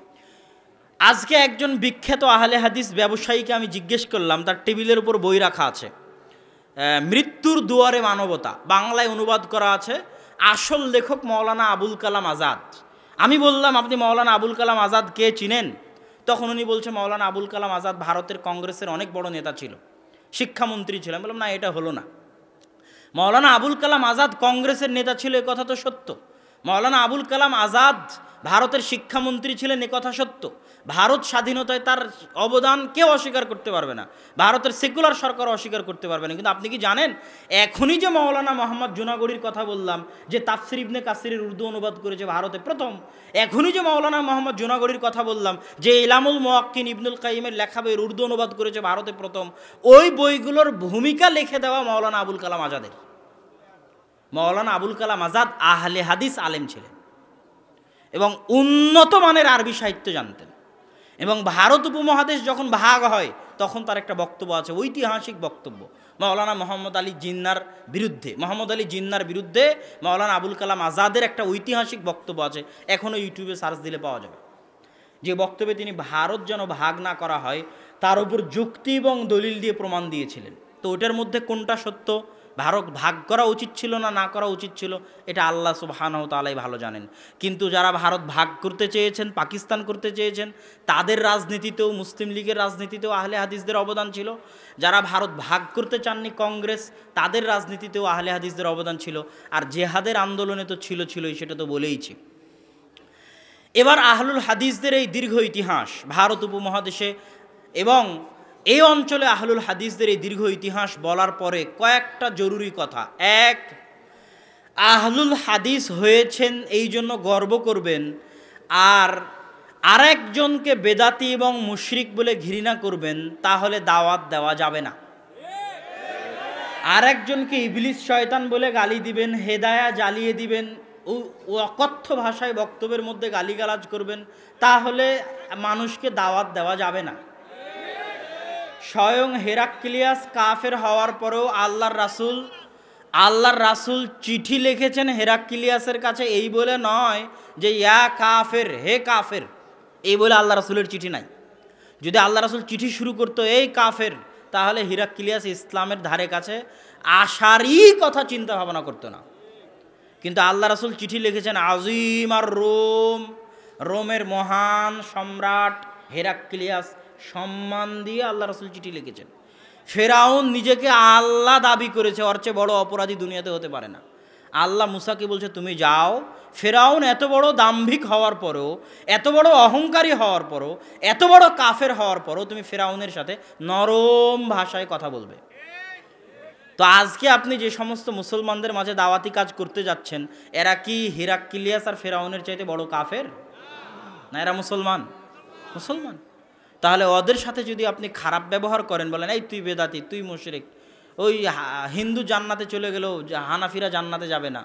আজকে একজন বিখ্যাত আহলে হাদিস ব্যবসায়ীকে আমি জিজ্ঞেস করলাম, তার টেবিলের উপর বই রাখা আছে, মৃত্যুর দুয়ারে মানবতা, বাংলায় অনুবাদ করা আছে, আসল লেখক মাওলানা আবুল কালাম আজাদ। আমি বললাম, আপনি মাওলানা আবুল কালাম আজাদ কে চিনেন? তখন উনি বলছে, মাওলানা আবুল কালাম আজাদ ভারতের কংগ্রেসের অনেক বড় নেতা ছিল, শিক্ষামন্ত্রী ছিল। আমি বললাম, না, এটা হলো না। মাওলানা আবুল কালাম আজাদ কংগ্রেসের নেতা ছিল, এ কথা তো সত্য। মাওলানা আবুল কালাম আজাদ ভারতের শিক্ষামন্ত্রী ছিলেন, এ কথা সত্য। ভারত স্বাধীনতায় তার অবদান কেউ অস্বীকার করতে পারবে না, ভারতের সেকুলার সরকার অস্বীকার করতে পারবে না। কিন্তু আপনি কি জানেন, এখনই যে মাওলানা মোহাম্মদ জুনাগড়ির কথা বললাম, যে তাফসির ইবনে কাসিরের উর্দু অনুবাদ করেছে ভারতে প্রথম, এখনই যে মাওলানা মোহাম্মদ জুনাগড়ির কথা বললাম, যে ইলামুল মুওয়াক্কিন ইবনুল কাইমের লেখা বইয়ের উর্দু অনুবাদ করেছে ভারতে প্রথম, ওই বইগুলোর ভূমিকা লিখে দেওয়া মাওলানা আবুল কালাম আজাদের। মাওলানা আবুল কালাম আজাদ আহলে হাদিস আলেম ছিলেন এবং উন্নত মানের আরবি সাহিত্য জানতেন। এবং ভারত উপমহাদেশ যখন ভাগ হয় তখন তার একটা বক্তব্য আছে, ঐতিহাসিক বক্তব্য, মোহাম্মদ আলী জিন্নার বিরুদ্ধে মাওলানা আবুল কালাম আজাদের একটা ঐতিহাসিক বক্তব্য আছে, এখনও ইউটিউবে সার্চ দিলে পাওয়া যাবে। যে বক্তব্যে তিনি ভারত যেন ভাগ না করা হয় তার উপর যুক্তি এবং দলিল দিয়ে প্রমাণ দিয়েছিলেন। তো ওটার মধ্যে কোনটা সত্য, ভারত ভাগ করা উচিত ছিল না করা উচিত ছিল, এটা আল্লাহ সুবহানাহু ওয়া তাআলাই ভালো জানেন। কিন্তু যারা ভারত ভাগ করতে চেয়েছেন, পাকিস্তান করতে চেয়েছেন, তাদের রাজনীতিতেও, মুসলিম লীগের রাজনীতিতেও আহলে হাদিসদের অবদান ছিল। যারা ভারত ভাগ করতে চাননি, কংগ্রেস, তাদের রাজনীতিতেও আহলে হাদিসদের অবদান ছিল। আর জেহাদের আন্দোলনে তো ছিলই, সেটা তো বলেইছি। এবার আহলুল হাদিসদের এই দীর্ঘ ইতিহাস ভারত উপমহাদেশে এবং এই অঞ্চলে আহলুল হাদিসদের এই দীর্ঘ ইতিহাস বলার পরে কয়েকটা জরুরি কথা। এক, আহলুল হাদিস হয়েছেন এই জন্য গর্ব করবেন, আর আরেকজনকে বেদাতি এবং মুশরিক বলে ঘৃণা করবেন, তাহলে দাওয়াত দেওয়া যাবে না। আরেকজনকে ইবলিস শয়তান বলে গালি দিবেন, হেদায়া জ্বালিয়ে দিবেন, অকথ্য ভাষায় বক্তব্যের মধ্যে গালিগালাজ করবেন, তাহলে মানুষকে দাওয়াত দেওয়া যাবে না। স্বয়ং হেরাক্লিয়াস কাফের হওয়ার পরেও আল্লাহর রাসূল চিঠি লিখেছেন হেরাক্লিয়াসের কাছে, এই বলে নয় যে ইয়া কাফের, হে কাফের, এই বলে আল্লাহ রাসূলের চিঠি নাই। যদি আল্লাহ রাসূল চিঠি শুরু করতো এই কাফের, তাহলে হেরাক্লিয়াস ইসলামের ধারে কাছে আসারই কথা চিন্তা ভাবনা করতো না। কিন্তু আল্লাহ রাসূল চিঠি লিখেছেন আজিম আর রোমের মহান সম্রাট হেরাক্লিয়াস, সম্মান দিয়ে আল্লাহ রাসূল চিঠি লিখেছেন। ফেরাউন নিজেকে আল্লাহ দাবি করেছে, ওর চেয়ে বড় অপরাধী দুনিয়াতে হতে পারে না। আল্লাহ মুসাকে বলছে তুমি যাও। ফেরাউন এত বড় দাম্ভিক হওয়ার পরও, এত বড় অহংকারী হওয়ার পরও, এত বড় কাফের হওয়ার পরও তুমি ফেরাউনের সাথে নরম ভাষায় কথা বলবে। তো আজকে আপনি যে সমস্ত মুসলমানদের মাঝে দাওয়াতি কাজ করতে যাচ্ছেন, এরা কি হেরাক্লিয়াস আর ফেরাউনের চাইতে বড় কাফের না? এরা মুসলমান। তাহলে ওদের সাথে যদি আপনি খারাপ ব্যবহার করেন, বলেন এই তুই বেদাতি, তুই মুশরিক, ওই হিন্দু জান্নাতে চলে গেলেও হানাফিরা জান্নাতে যাবে না,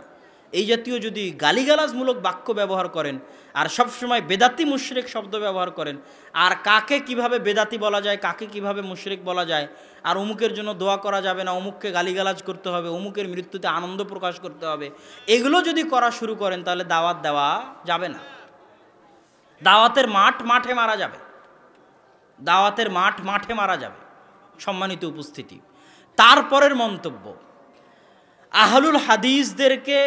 এই জাতীয় যদি গালিগালাজমূলক বাক্য ব্যবহার করেন আর সবসময় বেদাতি মুশরিক শব্দ ব্যবহার করেন, আর কাকে কিভাবে বেদাতি বলা যায়, কাকে কিভাবে মুশরিক বলা যায়, আর অমুকের জন্য দোয়া করা যাবে না, অমুককে গালিগালাজ করতে হবে, অমুকের মৃত্যুতে আনন্দ প্রকাশ করতে হবে, এগুলো যদি করা শুরু করেন তাহলে দাওয়াত দেওয়া যাবে না। দাওয়াতের মাঠ মাঠে মারা যাবে। সম্মানিত উপস্থিতি, তারপরের মন্তব্য, আহলুল হাদিসদেরকে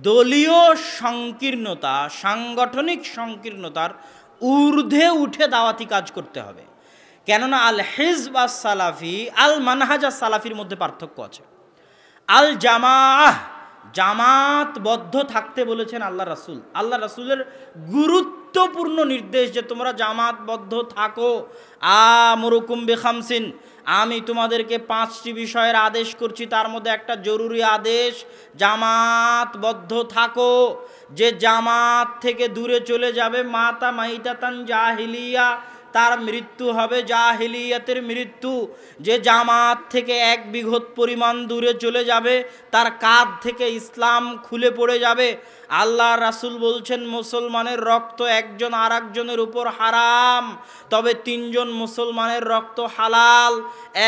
দলীয় সংকীর্ণতা, সাংগঠনিক সংকীর্ণতার ঊর্ধ্বে উঠে দাওয়াতি কাজ করতে হবে। কেননা আল হিজব আস সালাফি, আল মানহাজ আস সালাফির মধ্যে পার্থক্য আছে। আল জামাআহ, জামাতবদ্ধ থাকতে বলেছেন আল্লাহ রাসূল। আল্লাহ রাসূলের গুরুত্বপূর্ণ নির্দেশ যে তোমরা জামাতবদ্ধ থাকো। আমরুকুম বিখামসিন, আমি তোমাদেরকে 5টি বিষয়ের আদেশ করছি, তার মধ্যে একটা জরুরি আদেশ, জামাতবদ্ধ থাকো। যে জামাত থেকে দূরে চলে যাবে, মাতা মাইতাতান জাহিলিয়া, তার মৃত্যু হবে জাহিলিয়াতের মৃত্যু। যে জামাত থেকে 1 বিঘত পরিমাণ দূরে চলে যাবে, তার কাঁধ থেকে ইসলাম খুলে পড়ে যাবে। আল্লাহ রাসূল বলছেন মুসলমানের রক্ত একজন আর একজনের উপর হারাম, তবে 3 জন মুসলমানের রক্ত হালাল।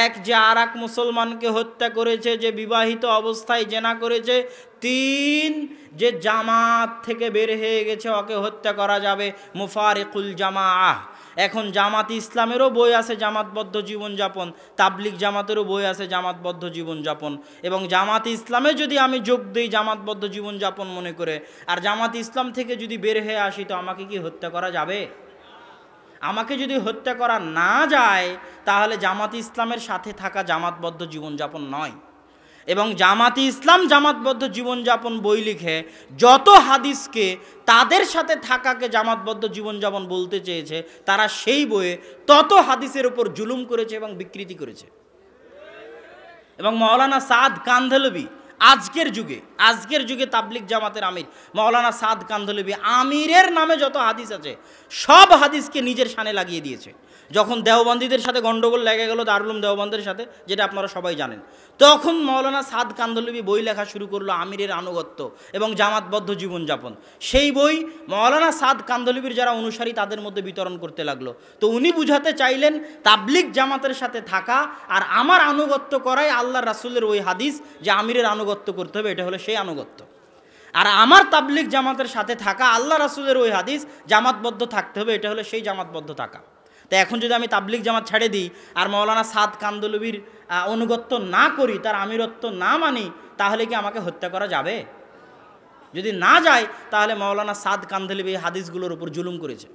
এক, যে আর এক মুসলমানকে হত্যা করেছে, যে বিবাহিত অবস্থায় জেনা করেছে। 3, যে জামাত থেকে বের হয়ে গেছে, ওকে হত্যা করা যাবে। মুফারিকুল জামাআহ। এখন জামাত ইসলামেরও বই আছে জামাতবদ্ধ জীবনযাপন, তাবলিগ জামাতেরও বই আছে জামাতবদ্ধ জীবনযাপন। এবং জামাত ইসলামে যদি আমি যোগ দিই জামাতবদ্ধ জীবনযাপন মনে করে, আর জামাত ইসলাম থেকে যদি বের হয়ে আসি, তো আমাকে কি হত্যা করা যাবে? আমাকে যদি হত্যা করা না যায়, তাহলে জামাত ইসলামের সাথে থাকা জামাতবদ্ধ জীবনযাপন নয়। এবং জামাতি ইসলাম জামাতবদ্ধ জীবনযাপন বই লিখে যত হাদিসকে তাদের সাথে থাকাকে জামাতবদ্ধ জীবনযাপন বলতে চেয়েছে, তারা সেই বইয়ে তত হাদিসের উপর জুলুম করেছে এবং বিকৃতি করেছে। এবং মাওলানা সাদ কান্ধলভি আজকের যুগে তাবলিগ জামাতের আমির মাওলানা সাদ কান্ধলভি, আমিরের নামে যত হাদিস আছে সব হাদিসকে নিজের শানে লাগিয়ে দিয়েছে। যখন দেওবন্দীদের সাথে গন্ডগোল লেগে গেল দারুল উলুম দেওবন্দের সাথে, যেটা আপনারা সবাই জানেন, তখন মাওলানা সাদ কান্ধলভি বই লেখা শুরু করলো আমিরের আনুগত্য এবং জামাতবদ্ধ জীবনযাপন। সেই বই মাওলানা সাদ কান্ধলভির যারা অনুসারী তাদের মধ্যে বিতরণ করতে লাগলো। তো উনি বুঝাতে চাইলেন তাবলিগ জামাতের সাথে থাকা আর আমার আনুগত্য করাই আল্লাহ রাসূলের ওই হাদিস যে আমিরের আনুগত্য করতে হবে, এটা হলো সেই আনুগত্য। আর আমার তাবলিগ জামাতের সাথে থাকা আল্লাহ রাসূলের ওই হাদিস জামাতবদ্ধ থাকতে হবে, এটা হলো সেই জামাতবদ্ধ থাকা। তো এখন যদি আমি তাবলিগ জামাত ছেড়ে দিই আর মাওলানা সাদ কান্ধলভির অনুগত্য না করি, তার আমিরত্ব না মানি, তাহলে কি আমাকে হত্যা করা যাবে? যদি না যায়, তাহলে মাওলানা সাদ কান্ধলভি হাদিসগুলোর উপর জুলুম করেছে,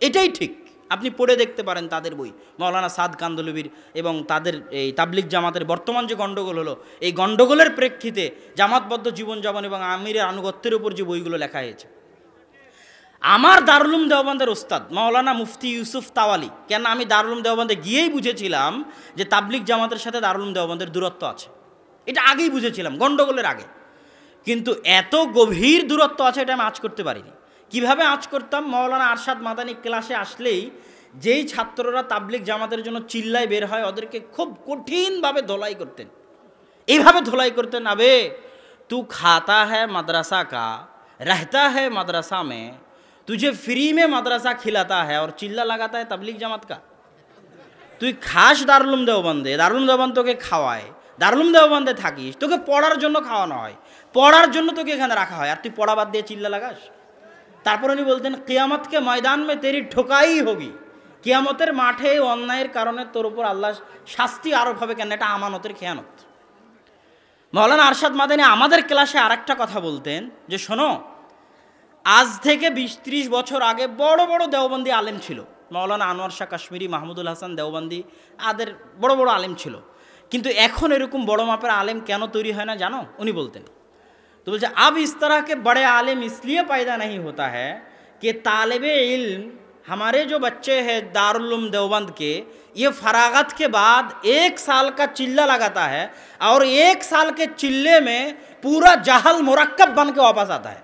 এটাই ঠিক। আপনি পড়ে দেখতে পারেন তাদের বই, মাওলানা সাদ কান্ধলভির এবং তাদের এই তাবলিগ জামাতের বর্তমান যে গণ্ডগোল হলো, এই গণ্ডগোলের প্রেক্ষিতে জামাতবদ্ধ জীবনযাপন এবং আমিরের আনুগত্যের উপর যে বইগুলো লেখা হয়েছে। আমার দারুল উলুম দেওবন্দের ওস্তাদ মাওলানা মুফতি ইউসুফ তাওয়ালি, কেন আমি দারুল উলুম দেওবন্দে গিয়েই বুঝেছিলাম যে তাবলিগ জামাতের সাথে দারুল উলুম দেওবন্দের দূরত্ব আছে, এটা আগেই বুঝেছিলাম গণ্ডগোলের আগে। কিন্তু এত গভীর দূরত্ব আছে এটা আমি আঁচ করতে পারিনি। কিভাবে আঁচ করতাম? মাওলানা আরশাদ মাদানী ক্লাসে আসলেই যেই ছাত্ররা তাবলিগ জামাতের জন্য চিল্লায় বের হয়, ওদেরকে খুব কঠিনভাবে ধোলাই করতেন। এইভাবে ধোলাই করতেন, আবে তু খাতা হ্যায় মাদ্রাসা কা, रहता है मदरसा में, तुझे फ्री में मदरसा खिलाता है और चिल्ला लगाता है तबलीग जमात का। তুই খাস দারুল উলুম দেওবন্দে, দারুল উলুম দেওবন্দ তোকে খাওয়ায়, দারুল উলুম দেওবন্দে থাকিস, তোকে পড়ার জন্য খাওয়ানো হয়, পড়ার জন্য তোকে এখানে রাখা হয়, আর তুই পড়া বাদ দিয়ে চিল্লা লাগাস। তারপর উনি বলতেন কিয়ামত কে ময়দান মে তেরি ঠোকাই হোগি, কিয়ামতের মাঠে অন্যায়ের কারণে তোর উপর আল্লাহ শাস্তি আরোপ হবে, কেন এটা আমানতের খেয়ানত। মাওলানা আরশাদ মাদানী আমাদের ক্লাসে আরেকটা কথা বলতেন যে শোনো, আজ থেকে 20-30 বছর আগে বড় বড় দেওবন্দি আলেম ছিল, মাওলানা আনোয়ার শাহ কাশ্মীরি, মাহমুদুল হাসান দেওবন্দি, আদের বড় বড় আলেম ছিল। কিন্তু এখন এরকম বড় মাপের আলেম কেন তৈরি হয় না জানো? উনি বলতেন, তো বলছে अब इस तरह के बड़े आलिम इसलिए पैदा नहीं होता है कि तालिबे इल्म हमारे जो बच्चे हैं दारुल उलूम देवबंद के, ये फरागत के बाद 1 साल का चिल्ला लगाता है और 1 साल के चिल्ले में पूरा जहल मुरक्कब बन के वापस आता है।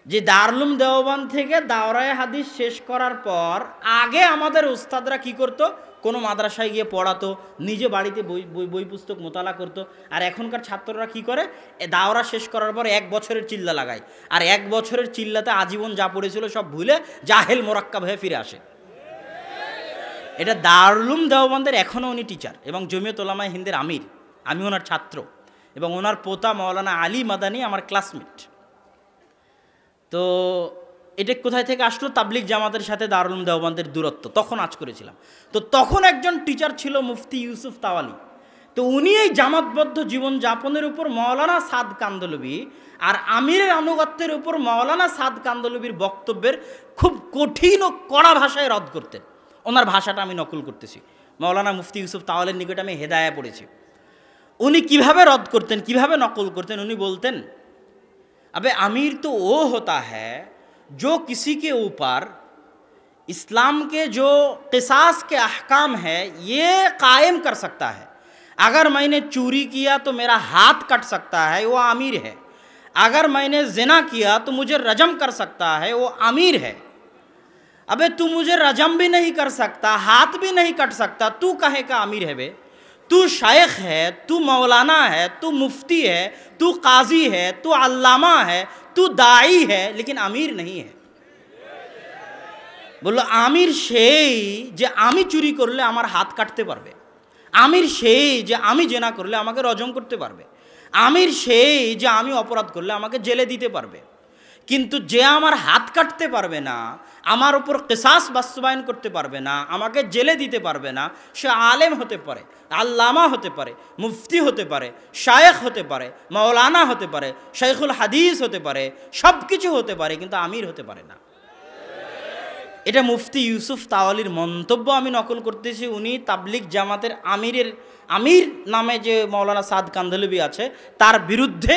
যে দারুল উলুম দেওবন্দ থেকে দাওরায়ে হাদিস শেষ করার পর আগে আমাদের উস্তাদরা কি করতো? কোনো মাদ্রাসায় গিয়ে পড়াতো, নিজে বাড়িতে বই পুস্তক মোতালা করতো। আর এখনকার ছাত্ররা কি করে? দাওরা শেষ করার পর 1 বছরের চিল্লা লাগায়, আর 1 বছরের চিল্লাতে আজীবন যা পড়েছিল সব ভুলে জাহেল মোরাক্কাব হয়ে ফিরে আসে। এটা দারুল উলুম দেওবন্দের এখনও উনি টিচার এবং জমিয়ত উলামায়ে হিন্দের আমির, আমি ওনার ছাত্র, এবং ওনার পোতা মাওলানা আলী মাদানী আমার ক্লাসমেট। তো এটা কোথায় থেকে আসলো? তাবলিগ জামাতের সাথে দারুল উলুম দেওবন্দের দূরত্ব, তখন আজ করেছিলাম। তো তখন একজন টিচার ছিল মুফতি ইউসুফ তাওয়ালি। তো উনি এই জামাতবদ্ধ জীবনযাপনের উপর মৌলানা সাদ কান্দলবি আর আমিরের আনুগত্যের উপর মৌলানা সাদ কান্দলবির বক্তব্যের খুব কঠিন ও কড়া ভাষায় রদ করতেন। ওনার ভাষাটা আমি নকল করতেছি। মৌলানা মুফতি ইউসুফ তাওয়ালের নিকটে আমি হেদায়া পড়েছি। উনি কিভাবে রদ করতেন, কিভাবে নকল করতেন, উনি বলতেন, अबे अमीर तो वो होता है जो किसी के ऊपर इस्लाम के जो क़िसास के अहकाम है ये कायम कर सकता है। अगर मैंने चोरी किया तो मेरा हाथ कट सकता है, वो अमीर है। अगर मैंने ज़िना किया तो मुझे रजम कर सकता है, वो अमीर है। अबे तू मुझे रजम भी नहीं कर सकता, हाथ भी नहीं कट सकता, तू कहे का अमीर है बे? तू शायख है, तू मौलाना है, तू मुफ्ती है, तू काजी है, तू अल्लामा है, तू दाई है, लेकिन अमीर नहीं है। বললো আমির সেই যে আমি চুরি করলে আমার হাত কাটতে পারবে, আমির সেই যে আমি জেনা করলে আমাকে রজম করতে পারবে, আমির সেই যে আমি অপরাধ করলে আমাকে জেলে দিতে পারবে, কিন্তু যে আমার হাত কাটতে পারবে না, আমার উপর কিসাস বাস্তবায়ন করতে পারবে না, আমাকে জেলে দিতে পারবে না, সে আলেম হতে পারে, আল্লামা হতে পারে, মুফতি হতে পারে, শায়েখ হতে পারে, মৌলানা হতে পারে, শাইখুল হাদিস হতে পারে, সব কিছু হতে পারে, কিন্তু আমির হতে পারে না। এটা মুফতি ইউসুফ তাওয়ালির মন্তব্য আমি নকল করতেছি। উনি তাবলিগ জামাতের আমির নামে যে মৌলানা সাদ কান্দলবি আছে তার বিরুদ্ধে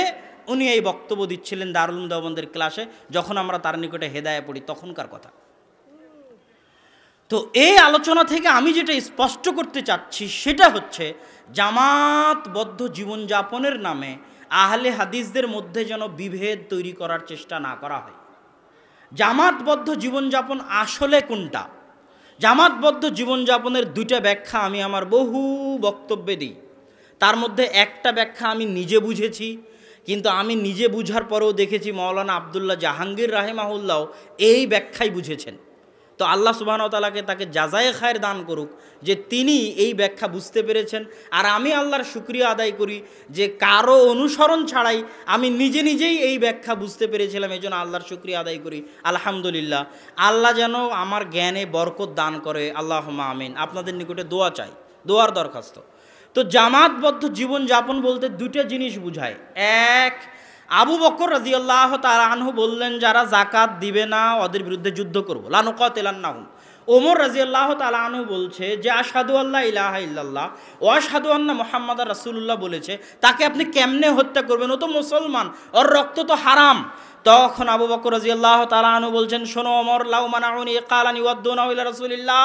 উনি এই বক্তব্য দিচ্ছিলেন দারুল উলুম দেওবন্দের ক্লাসে, যখন আমরা তার নিকটে হেদায়া পড়ি তখনকার কথা। তো এই আলোচনা থেকে আমি যেটা স্পষ্ট করতে চাচ্ছি সেটা হচ্ছে, জামাতবদ্ধ জীবনযাপনের নামে আহলে হাদিসদের মধ্যে যেন বিভেদ তৈরি করার চেষ্টা না করা হয়। জামাতবদ্ধ জীবনযাপন আসলে কোনটা? জামাতবদ্ধ জীবনযাপনের দুইটা ব্যাখ্যা আমি আমার বহু বক্তব্যে দিই। তার মধ্যে একটা ব্যাখ্যা আমি নিজে বুঝেছি, কিন্তু আমি নিজে বুঝার পরেও দেখেছি মৌলানা আবদুল্লাহ জাহাঙ্গীর রাহেমাহুল্লাহ এই ব্যাখ্যাই বুঝেছেন। তো আল্লাহ সুবহানাহু ওয়া তাআলাকে তাকে জাযায়ে খায়ের দান করুক যে তিনি এই ব্যাখ্যা বুঝতে পেরেছেন। আর আমি আল্লাহর শুকরিয়া আদায় করি যে কারো অনুসরণ ছাড়াই আমি নিজেই এই ব্যাখ্যা বুঝতে পেরেছিলাম, এই জন্য আল্লাহর শুকরিয়া আদায় করি। আলহামদুলিল্লাহ, আল্লাহ যেন আমার জ্ঞানে বরকত দান করে, আল্লাহুম্মা আমিন। আপনাদের নিকটে দোয়া চাই, দোয়ার দরখাস্ত। তো জামাতবদ্ধ জীবনযাপন বলতে দুটো জিনিস বুঝায়। এক, আবু বকর রাদিয়াল্লাহু তাআলা আনহু বললেন, যারা যাকাত দিবে না ওদের বিরুদ্ধে যুদ্ধ করব, লা নুকাতিলান্নাহুম। ওমর রাদিয়াল্লাহু তাআলা আনহু বলছে যে আশহাদু আল্লা ইলাহা ইল্লাল্লাহ ওয়া আশহাদু আন্না মুহাম্মাদার রাসূলুল্লাহ বলেছে, তাকে আপনি কেমনে হত্যা করবেন? ও তো মুসলমান, ওর রক্ত তো হারাম। তখন আবু বকর রাদিয়াল্লাহু তাআলা আনহু বলছেন, শোনো ওমর, লাউ মানাউনি কালান ইউদ্দুনা ইলা রাসূলিল্লাহ,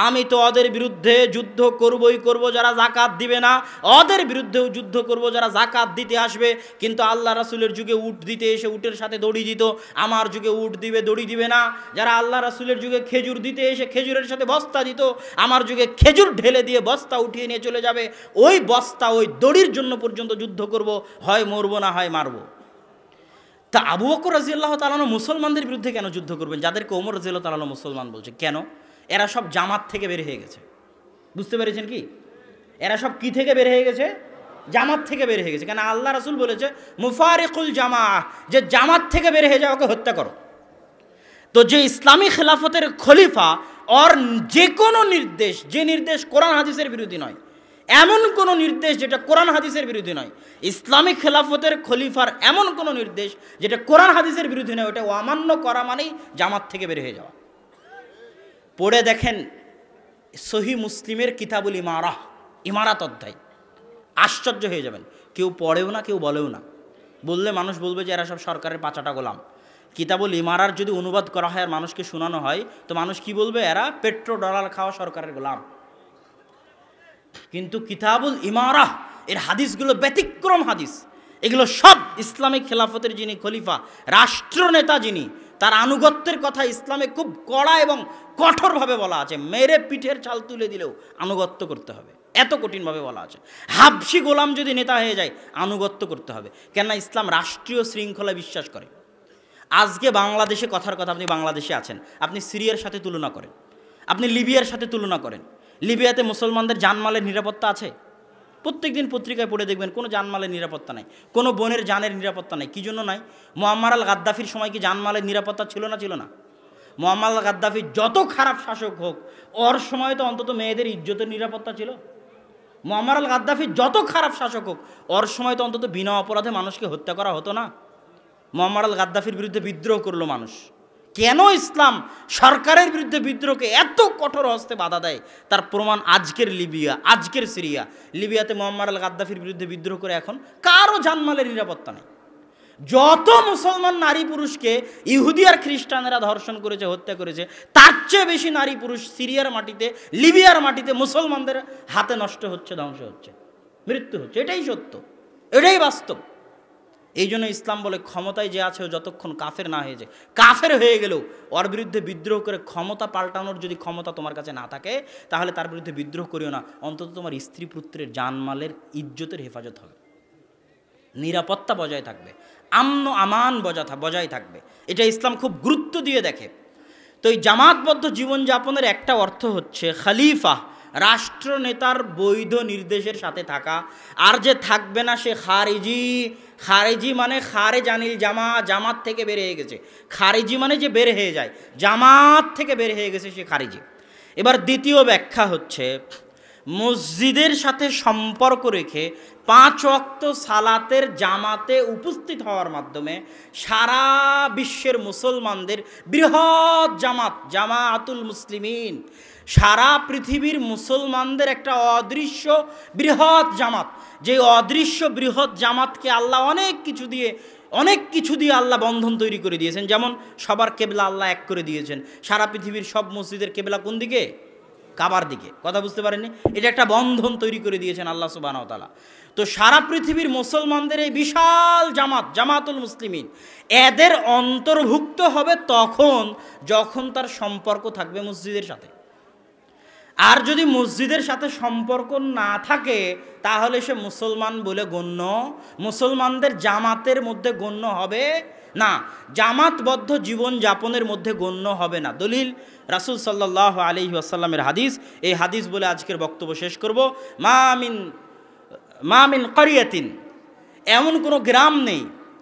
আমি তো ওদের বিরুদ্ধে যুদ্ধ করবই করব যারা যাকাত দিবে না, ওদের বিরুদ্ধেও যুদ্ধ করব যারা যাকাত দিতে আসবে। কিন্তু আল্লাহ রাসূলের যুগে উট দিতে এসে উটের সাথে দড়ি দিত, আমার যুগে উট দিবে দড়ি দিবে না। যারা আল্লাহ রাসূলের যুগে খেজুর দিতে এসে খেজুরের সাথে বস্তা দিত, আমার যুগে খেজুর ঢেলে দিয়ে বস্তা উঠিয়ে নিয়ে চলে যাবে। ওই বস্তা ওই দড়ির জন্য পর্যন্ত যুদ্ধ করব, হয় মরবো না হয় মারবো। তা আবু বকর রাদিয়াল্লাহু তাআলা মুসলমানদের বিরুদ্ধে কেন যুদ্ধ করবেন, যাদেরকে ওমর রাদিয়াল্লাহু তাআলা মুসলমান বলছে? কেন? এরা সব জামাত থেকে বের হয়ে গেছে। বুঝতে পেরেছেন কি? এরা সব কি থেকে বের হয়ে গেছে? জামাত থেকে বের হয়ে গেছে। কেন? আল্লাহ রাসূল বলেছে মুফারিকুল জামাআহ, যে জামাত থেকে বের হয়ে যাও ওকে হত্যা করো। তো যে ইসলামী খেলাফতের খলিফা ওর যে কোনো নির্দেশ, যে নির্দেশ কোরআন হাদিসের বিরোধী নয়, এমন কোনো নির্দেশ যেটা কোরআন হাদিসের বিরোধী নয়, ইসলামী খেলাফতের খলিফার এমন কোনো নির্দেশ যেটা কোরআন হাদিসের বিরোধী নয়, ওটা অমান্য করা মানেই জামাত থেকে বের হয়ে যাওয়া। পড়ে দেখেন সহিহ মুসলিমের কিতাবুল ইমারাত অধ্যায়, আশ্চর্য হয়ে যাবেন। কেউ পড়েও না, কেউ বলেও না। বললে মানুষ বলবে যে এরা সব সরকারের পাচাটা গোলাম। কিতাবুল ইমারার যদি অনুবাদ করা হয় আর মানুষকে শোনানো হয় তো মানুষ কি বলবে? এরা পেট্রো ডলার খাওয়া সরকারের গোলাম। কিন্তু কিতাবুল ইমারাহ এর হাদিসগুলো ব্যতিক্রম হাদিস। এগুলো সব ইসলামিক খেলাফতের যিনি খলিফা, রাষ্ট্রনেতা যিনি, তার আনুগত্যের কথা ইসলামে খুব কড়া এবং কঠোরভাবে বলা আছে। মেরে পিঠের চাল তুলে দিলেও আনুগত্য করতে হবে, এত কঠিনভাবে বলা আছে। হাবশি গোলাম যদি নেতা হয়ে যায় আনুগত্য করতে হবে, কেননা ইসলাম রাষ্ট্রীয় শৃঙ্খলা বিশ্বাস করে। আজকে বাংলাদেশে কথার কথা, আপনি বাংলাদেশে আছেন, আপনি সিরিয়ার সাথে তুলনা করেন, আপনি লিবিয়ার সাথে তুলনা করেন। লিবিয়াতে মুসলমানদের জানমালের নিরাপত্তা আছে? প্রত্যেক দিন পত্রিকায় পড়ে দেখবেন কোনো জানমালের নিরাপত্তা নাই, কোনো বোনের জানের নিরাপত্তা নাই। কী জন্য নাই? মুআম্মার আল গাদ্দাফির সময় কি জানমালের নিরাপত্তা ছিল না? ছিল না। মুআম্মার আল গাদ্দাফি যত খারাপ শাসক হোক, ওর সময় তো অন্তত মেয়েদের ইজ্জতের নিরাপত্তা ছিল। মুআম্মার আল গাদ্দাফি যত খারাপ শাসক হোক, ওর সময় তো অন্তত বিনা অপরাধে মানুষকে হত্যা করা হতো না। মুআম্মার আল গাদ্দাফির বিরুদ্ধে বিদ্রোহ করলো মানুষ। কেন ইসলাম সরকারের বিরুদ্ধে বিদ্রোহকে এত কঠোর হস্তে বাধা দেয়, তার প্রমাণ আজকের লিবিয়া, আজকের সিরিয়া। লিবিয়াতে মুআম্মার আল গাদ্দাফির বিরুদ্ধে বিদ্রোহ করে এখন কারো জানমালের নিরাপত্তা নেই। যত মুসলমান নারী পুরুষকে ইহুদি আর খ্রিস্টানেরা ধর্ষণ করেছে, হত্যা করেছে, তার চেয়ে বেশি নারী পুরুষ সিরিয়ার মাটিতে, লিবিয়ার মাটিতে মুসলমানদের হাতে নষ্ট হচ্ছে, ধ্বংস হচ্ছে, মৃত্যু হচ্ছে। এটাই সত্য, এটাই বাস্তব। এই জন্য ইসলাম বলে ক্ষমতায় যে আছে ও যতক্ষণ কাফের না হয়ে যায়, কাফের হয়ে গেলেও ওর বিরুদ্ধে বিদ্রোহ করে ক্ষমতা পাল্টানোর যদি ক্ষমতা তোমার কাছে না থাকে, তাহলে তার বিরুদ্ধে বিদ্রোহ করিও না। অন্তত তোমার স্ত্রী পুত্রের জানমালের ইজ্জতের হেফাজত হবে, নিরাপত্তা বজায় থাকবে, আমন আমান বজায় থাকবে। এটা ইসলাম খুব গুরুত্ব দিয়ে দেখে। তো এই জামাতবদ্ধ জীবনযাপনের একটা অর্থ হচ্ছে খলিফা, রাষ্ট্রনেতার বৈধ নির্দেশের সাথে থাকা। আর যে থাকবে না সে খারিজি। খারিজি মানে খারেজ আনিল জামা, জামাত থেকে বের হয়ে গেছে। খারিজি মানে যে বের হয়ে যায়, জামাত থেকে বের হয়ে গেছে সে খারিজি। এবার দ্বিতীয় ব্যাখ্যা হচ্ছে, মসজিদের সাথে সম্পর্ক রেখে 5 ওয়াক্ত সালাতের জামাতে উপস্থিত হওয়ার মাধ্যমে সারা বিশ্বের মুসলমানদের বৃহৎ জামাত, জামাআতুল মুসলিমিন, সারা পৃথিবীর মুসলমানদের একটা অদৃশ্য বৃহৎ জামাত, যে অদৃশ্য বৃহৎ জামাতকে আল্লাহ অনেক কিছু দিয়ে আল্লাহ বন্ধন তৈরি করে দিয়েছেন। যেমন সবার কেবলা আল্লাহ এক করে দিয়েছেন। সারা পৃথিবীর সব মসজিদের কেবলা কোন দিকে? কাবার দিকে। কথা বুঝতে পারেননি? এটা একটা বন্ধন তৈরি করে দিয়েছেন আল্লাহ সুবহানাহু ওয়া তাআলা। তো সারা পৃথিবীর মুসলমানদের এই বিশাল জামাত, জামাতুল মুসলিমিন, এদের অন্তর্ভুক্ত হবে তখন যখন তার সম্পর্ক থাকবে মসজিদের সাথে। আর যদি মসজিদের সাথে সম্পর্ক না থাকে তাহলে সে মুসলমান বলে গণ্য, মুসলমানদের জামাতের মধ্যে গণ্য হবে না, জামাতবদ্ধ জীবন যাপনের মধ্যে গণ্য হবে না। দলিল রাসূল সাল্লাল্লাহু আলাইহি ওয়াসাল্লামের হাদিস। এই হাদিস বলে আজকের বক্তব্য শেষ করব। মা মিন ক্বরিয়াতিন, এমন কোনো গ্রাম নেই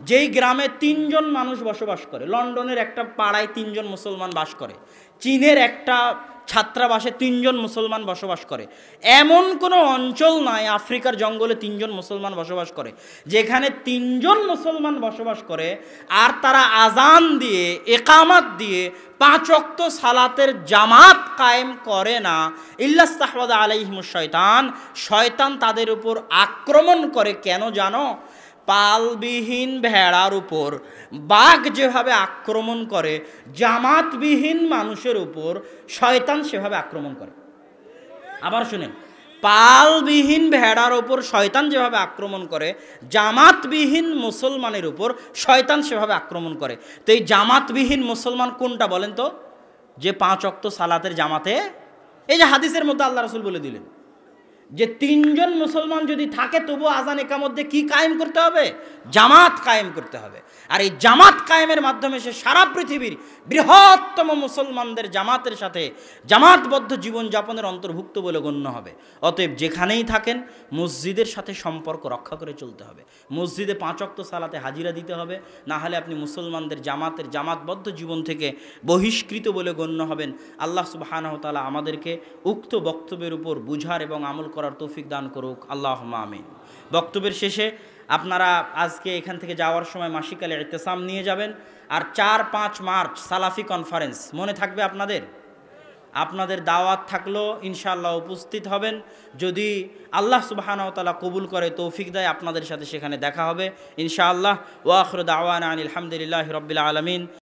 যেই গ্রামে 3 জন মানুষ বসবাস করে। লন্ডনের একটা পাড়ায় 3 জন মুসলমান বাস করে, চীনের একটা ছাত্রাবাসে 3 জন মুসলমান বসবাস করে। এমন কোনো অঞ্চল নয়, আফ্রিকার জঙ্গলে 3 জন মুসলমান বসবাস করে, যেখানে 3 জন মুসলমান বসবাস করে আর তারা আজান দিয়ে, একামত দিয়ে 5 ওয়াক্ত সালাতের জামাত কায়েম করে না। ইল্লাস্তাহওয়াযা আলাইহিমুশ শয়তান, শয়তান তাদের উপর আক্রমণ করে। কেন জানো? পালবিহীন ভেড়ার উপর বাঘ যেভাবে আক্রমণ করে, জামাতবিহীন মানুষের উপর শয়তান সেভাবে আক্রমণ করে। আবার শুনেন, পালবিহীন ভেড়ার উপর শয়তান যেভাবে আক্রমণ করে, জামাতবিহীন মুসলমানের উপর শয়তান সেভাবে আক্রমণ করে। তো এই জামাতবিহীন মুসলমান কোনটা বলেন তো? যে 5 ওয়াক্ত সালাতের জামাতে, এই যে হাদিসের মধ্যে আল্লাহ রাসূল বলে দিলেন যে 3 জন মুসলমান যদি থাকে তবু আজান একামত দিয়ে কি কায়েম করতে হবে? জামাত কায়েম করতে হবে। আর এই জামাত কায়েমের মাধ্যমে সে সারা পৃথিবীর বৃহত্তম মুসলমানদের জামাতের সাথে জামাতবদ্ধ জীবনযাপনের অন্তর্ভুক্ত বলে গণ্য হবে। অতএব যেখানেই থাকেন মসজিদের সাথে সম্পর্ক রক্ষা করে চলতে হবে। মসজিদে 5 ওয়াক্ত সালাতে হাজিরা দিতে হবে, না হলে আপনি মুসলমানদের জামাতবদ্ধ জীবন থেকে বহিষ্কৃত বলে গণ্য হবেন। আল্লাহ সুবহানাহু ওয়া তাআলা আমাদেরকে উক্ত বক্তব্যের উপর বুঝার এবং আমল করার তৌফিক দান করুক, আল্লাহুম্মা আমিন। বক্তব্যের শেষে আপনারা আজকে এখান থেকে যাওয়ার সময় মাসিকালে ইতিসাম নিয়ে যাবেন। আর 4-5 মার্চ সালাফি কনফারেন্স মনে থাকবে আপনাদের দাওয়াত থাকলো, ইনশাআল্লাহ উপস্থিত হবেন। যদি আল্লাহ সুবহানাহু ওয়া তাআলা কবুল করে, তৌফিক দেয়, আপনাদের সাথে সেখানে দেখা হবে ইনশাআল্লাহ। ওয়া আখিরু দাওয়ানা আনিল হামদুলিল্লাহি রাব্বিল আলামিন।